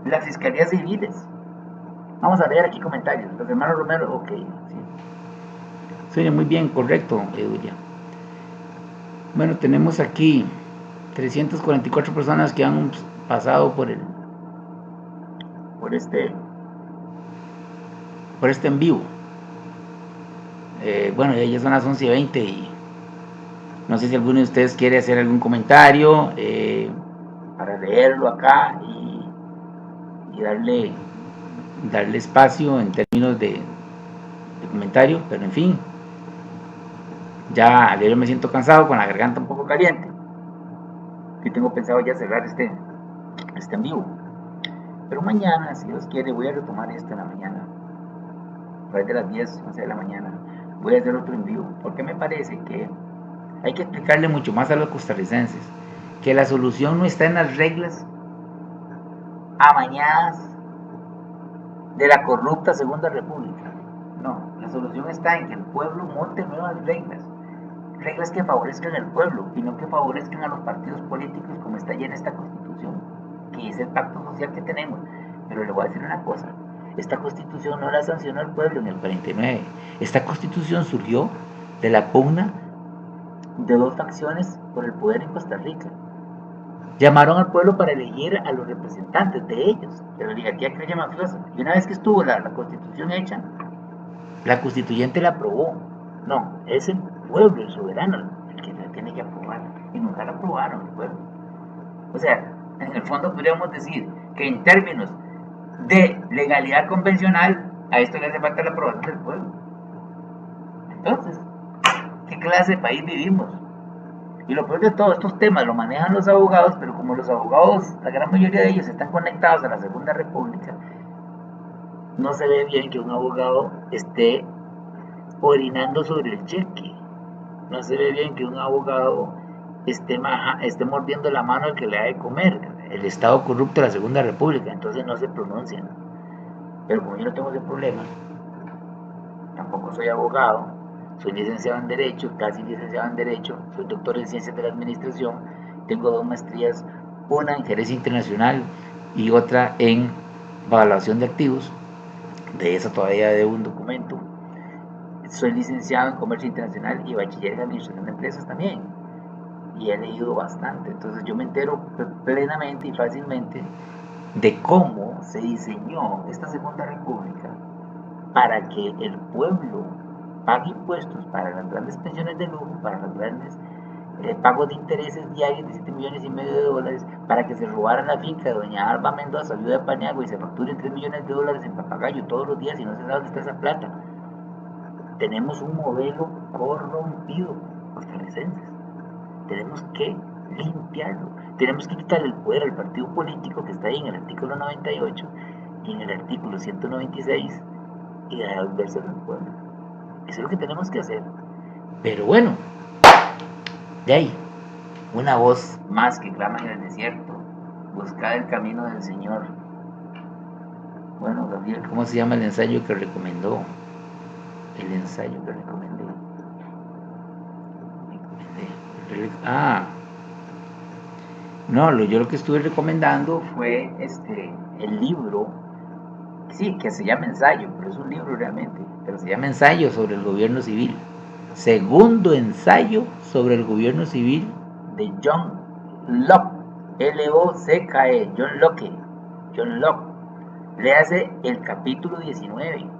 A: las fiscalías civiles. Vamos a leer aquí comentarios. Los hermanos Romero, ok, sí. Suena muy bien, correcto, Edulia. Bueno, tenemos aquí 344 personas que han pasado por este en vivo. Bueno, ya son las 11:20 y no sé si alguno de ustedes quiere hacer algún comentario para leerlo acá y darle espacio en términos de comentario, pero en fin, ya yo me siento cansado, con la garganta un poco caliente, y tengo pensado ya cerrar este en vivo, pero mañana, si Dios quiere, voy a retomar esto en la mañana, a través de las 10, 11 de la mañana, voy a hacer otro en vivo, porque me parece que hay que explicarle mucho más a los costarricenses que la solución no está en las reglas amañadas de la corrupta Segunda República. No, la solución está en que el pueblo monte nuevas reglas que favorezcan al pueblo y no que favorezcan a los partidos políticos como está ya en esta Constitución, que es el pacto social que tenemos. Pero le voy a decir una cosa, esta Constitución no la sancionó el pueblo en el 49. Esta Constitución surgió de la pugna de dos facciones por el poder en Costa Rica. Llamaron al pueblo para elegir a los representantes de ellos, de la oligarquía criolla mafiosa. Y una vez que estuvo la Constitución hecha, la constituyente la aprobó. No, es el pueblo, el soberano, el que la tiene que aprobar. Y nunca la aprobaron el pueblo. O sea, en el fondo podríamos decir que en términos de legalidad convencional, a esto le hace falta la aprobación del pueblo. Entonces, ¿qué clase de país vivimos? Y lo peor de todo, estos temas lo manejan los abogados, pero como los abogados, la gran mayoría de ellos están conectados a la Segunda República, no se ve bien que un abogado esté orinando sobre el cheque. No se ve bien que un abogado esté mordiendo la mano al que le ha de comer. El Estado corrupto de la Segunda República, entonces no se pronuncian. Pero como yo no tengo ese problema, tampoco soy abogado, soy licenciado en Derecho, casi licenciado en Derecho, soy doctor en Ciencias de la Administración, tengo 2 maestrías, una en Gerencia Internacional y otra en Evaluación de Activos. De eso todavía debo un documento. Soy licenciado en Comercio Internacional y bachiller en Administración de Empresas también. Y he leído bastante, entonces yo me entero plenamente y fácilmente de cómo se diseñó esta Segunda República para que el pueblo pague impuestos para las grandes pensiones de lujo, para los grandes pagos de intereses diarios de 7,5 millones de dólares, para que se robaran la finca de doña Alba Mendoza, viuda de Paniagua, y se facturen 3 millones de dólares en papagayo todos los días y no se sabe dónde está esa plata. Tenemos un modelo corrompido, costarricenses. Tenemos que limpiarlo. Tenemos que quitarle el poder al partido político que está ahí en el artículo 98 y en el artículo 196 y devolvérselo al pueblo. Eso es lo que tenemos que hacer. Pero bueno, de ahí, una voz más que clama en el desierto, buscar el camino del Señor. Bueno, Gabriel, ¿cómo se llama el ensayo que recomendó? El ensayo que recomendé. No, yo lo que estuve recomendando fue el libro, sí, que se llama Ensayo, pero es un libro realmente, pero se llama Ensayo sobre el gobierno civil. Segundo ensayo sobre el gobierno civil de John Locke, L-O-C-K-E, John Locke, léase el capítulo 19.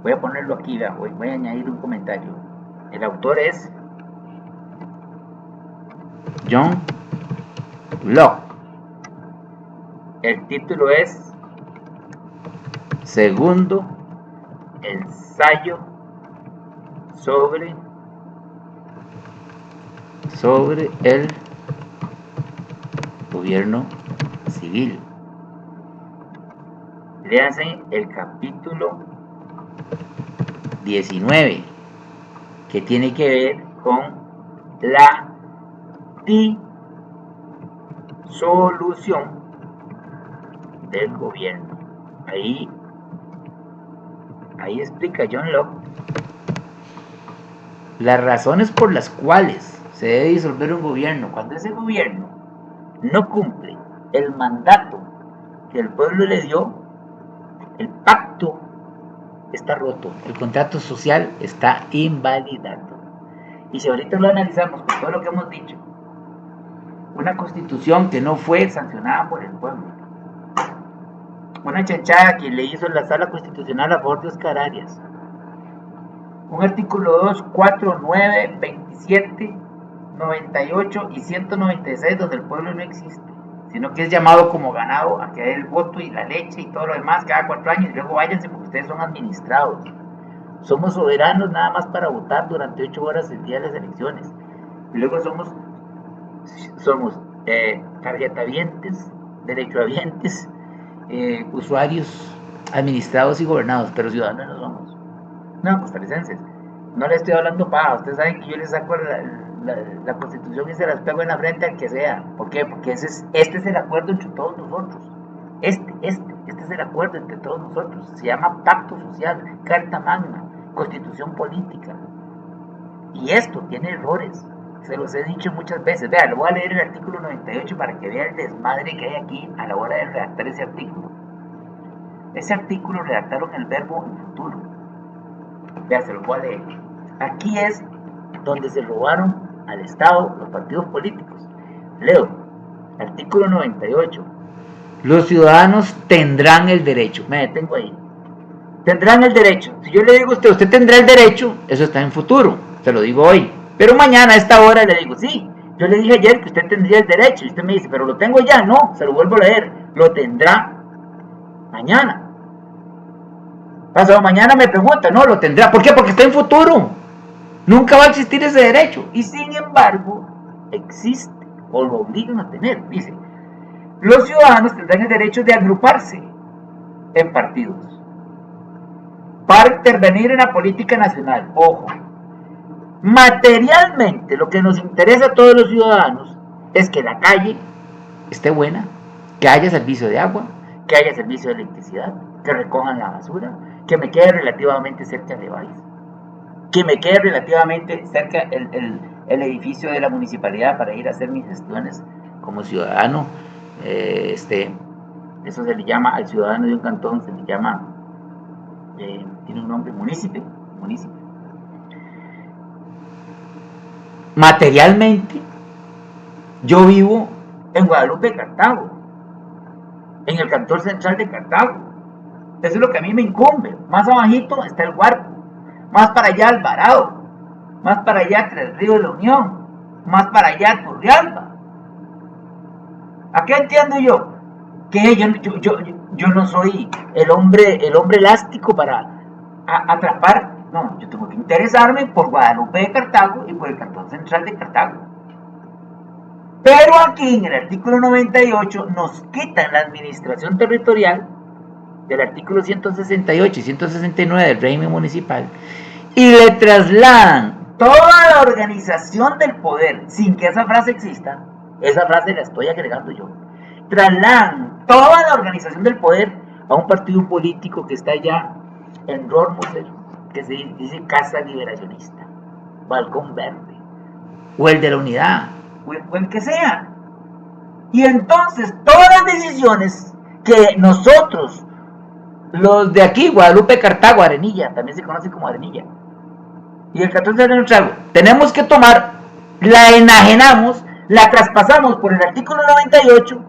A: Voy a ponerlo aquí, voy a añadir un comentario. El autor es John Locke. El título es Segundo ensayo sobre el gobierno civil. Léanse el capítulo 19, que tiene que ver con la disolución del gobierno. Ahí explica John Locke las razones por las cuales se debe disolver un gobierno cuando ese gobierno no cumple el mandato que el pueblo le dio. El pacto está roto, el contrato social está invalidado. Y si ahorita lo analizamos con todo lo que hemos dicho, una constitución que no fue sancionada por el pueblo, una chanchada que le hizo la sala constitucional a favor de Oscar Arias, un artículo 2, 4, 9, 27, 98 y 196 donde el pueblo no existe, sino que es llamado como ganado a que dé el voto y la leche y todo lo demás cada 4 años y luego váyanse porque ustedes son administrados. Somos soberanos nada más para votar durante 8 horas el día de las elecciones. Y luego somos tarjetavientes, derechohabientes, usuarios administrados y gobernados, pero ciudadanos no somos. No, costarricenses. No le estoy hablando paja. Ustedes saben que yo les saco la constitución y se las pego en la frente al que sea. ¿Por qué? Porque este es el acuerdo entre todos nosotros. Este es el acuerdo entre todos nosotros. Se llama pacto social, carta magna, constitución política. Y esto tiene errores. Se los he dicho muchas veces. Vea, lo voy a leer el artículo 98 para que vea el desmadre que hay aquí a la hora de redactar ese artículo. Ese artículo redactaron el verbo en futuro. Vea, se lo voy a leer. Aquí es donde se robaron al Estado los partidos políticos. Leo, artículo 98. Los ciudadanos tendrán el derecho. Me detengo ahí. Tendrán el derecho. Si yo le digo a usted tendrá el derecho, eso está en futuro. Se lo digo hoy. Pero mañana a esta hora le digo, sí, yo le dije ayer que usted tendría el derecho. Y usted me dice, pero lo tengo ya. No, se lo vuelvo a leer. Lo tendrá mañana. Pasado mañana me pregunta, no, lo tendrá. ¿Por qué? Porque está en futuro. Nunca va a existir ese derecho. Y sin embargo, existe o lo obligan a tener. Dice, los ciudadanos tendrán el derecho de agruparse en partidos para intervenir en la política nacional. Ojo, materialmente lo que nos interesa a todos los ciudadanos es que la calle esté buena, que haya servicio de agua, que haya servicio de electricidad, que recojan la basura, que me quede relativamente cerca de Valls, que me quede relativamente cerca el edificio de la municipalidad para ir a hacer mis gestiones como ciudadano. Eso se le llama al ciudadano de un cantón, se le llama, tiene un nombre, municipio. Materialmente, yo vivo en Guadalupe, Cartago, en el cantón central de Cartago. Eso es lo que a mí me incumbe. Más abajito está el Guarco, más para allá Alvarado, más para allá Tres Ríos de la Unión, más para allá Turrialba. ¿A qué entiendo yo? Que yo no soy el hombre elástico para atrapar. No, yo tengo que interesarme por Guadalupe de Cartago y por el cantón central de Cartago. Pero aquí en el artículo 98 nos quitan la administración territorial del artículo 168 y 169 del régimen municipal y le trasladan toda la organización del poder, sin que esa frase exista. Esa frase la estoy agregando yo. Trasladan toda la organización del poder a un partido político que está allá en Rormusel, que se dice Casa Liberacionista, Balcón Verde, o el de la Unidad, o el que sea. Y entonces todas las decisiones que nosotros, los de aquí, Guadalupe, Cartago, Arenilla, también se conoce como Arenilla, y el 14 de enero, tenemos que tomar, la enajenamos, la traspasamos por el artículo 98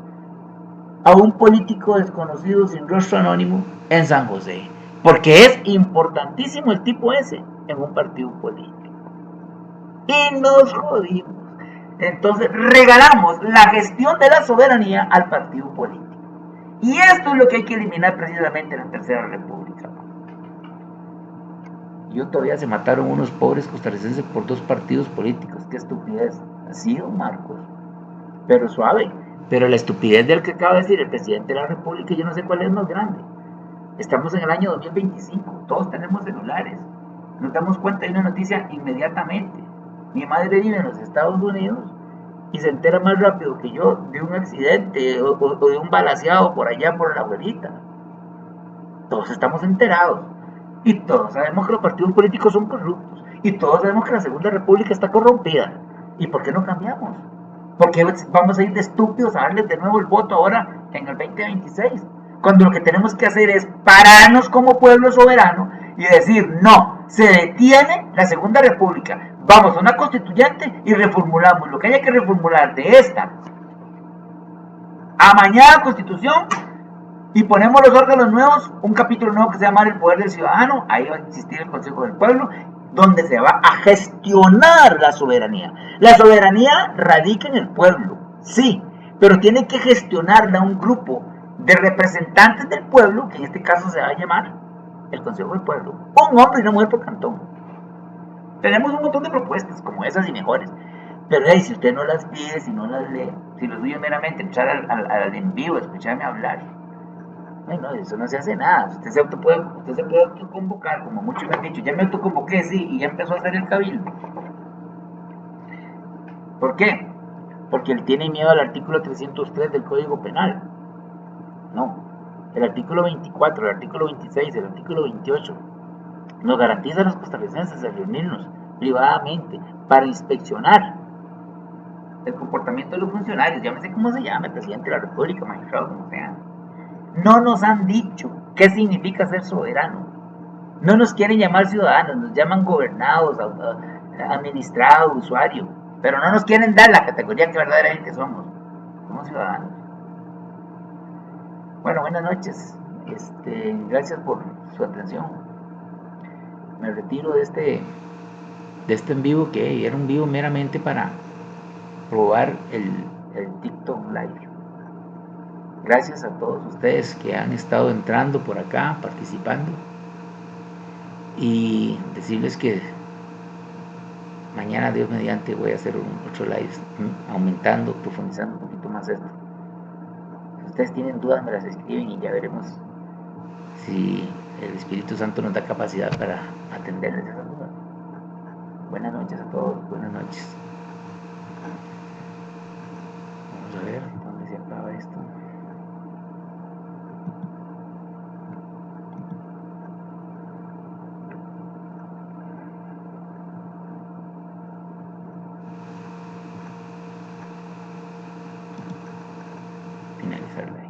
A: a un político desconocido sin rostro anónimo en San José, porque es importantísimo el tipo ese en un partido político. Y nos jodimos. Entonces regalamos la gestión de la soberanía al partido político. Y esto es lo que hay que eliminar precisamente en la Tercera República. Y todavía se mataron unos pobres costarricenses por 2 partidos políticos. Qué estupidez. Así, don Marcos. Pero suave. Pero la estupidez del que acaba de decir el presidente de la República, yo no sé cuál es más grande. Estamos en el año 2025. Todos tenemos celulares. Nos damos cuenta de una noticia inmediatamente. Mi madre vive en los Estados Unidos y se entera más rápido que yo de un accidente o de un balaceado por allá por la abuelita. Todos estamos enterados. Y todos sabemos que los partidos políticos son corruptos. Y todos sabemos que la Segunda República está corrompida. ¿Y por qué no cambiamos? ¿Por qué vamos a ir de estúpidos a darles de nuevo el voto ahora en el 2026? Cuando lo que tenemos que hacer es pararnos como pueblo soberano y decir, no, se detiene la Segunda República. Vamos a una constituyente y reformulamos lo que haya que reformular de esta amañada constitución y ponemos los órganos nuevos, un capítulo nuevo que se llama el poder del ciudadano, ahí va a existir el Consejo del Pueblo, donde se va a gestionar la soberanía. La soberanía radica en el pueblo, sí, pero tiene que gestionarla un grupo de representantes del pueblo, que en este caso se va a llamar el Consejo del Pueblo, un hombre y una mujer por cantón. Tenemos un montón de propuestas como esas y mejores, pero hey, si usted no las pide, si no las lee, si lo suyo meramente entrar al en vivo, escucharme hablar, bueno, eso no se hace nada. Usted se puede autoconvocar, como muchos me han dicho. Ya me autoconvoqué, sí, y ya empezó a hacer el cabildo. ¿Por qué? Porque él tiene miedo al artículo 303 del Código Penal. No. El artículo 24, el artículo 26, el artículo 28 nos garantiza a los costarricenses el reunirnos privadamente para inspeccionar el comportamiento de los funcionarios. Llámese cómo se llame, presidente de la República, magistrado, como sea. No nos han dicho qué significa ser soberano. No nos quieren llamar ciudadanos, nos llaman gobernados, administrados, usuarios, pero no nos quieren dar la categoría que verdaderamente somos. Somos ciudadanos. Bueno, buenas noches. Gracias por su atención. Me retiro de este en vivo, que era un vivo meramente para probar el TikTok Live. Gracias a todos ustedes que han estado entrando por acá, participando. Y decirles que mañana, Dios mediante, voy a hacer otro live aumentando, profundizando un poquito más esto. Si ustedes tienen dudas, me las escriben y ya veremos si el Espíritu Santo nos da capacidad para atenderles esas dudas. Buenas noches a todos, buenas noches. Vamos a ver dónde se acaba esto. Finalizar la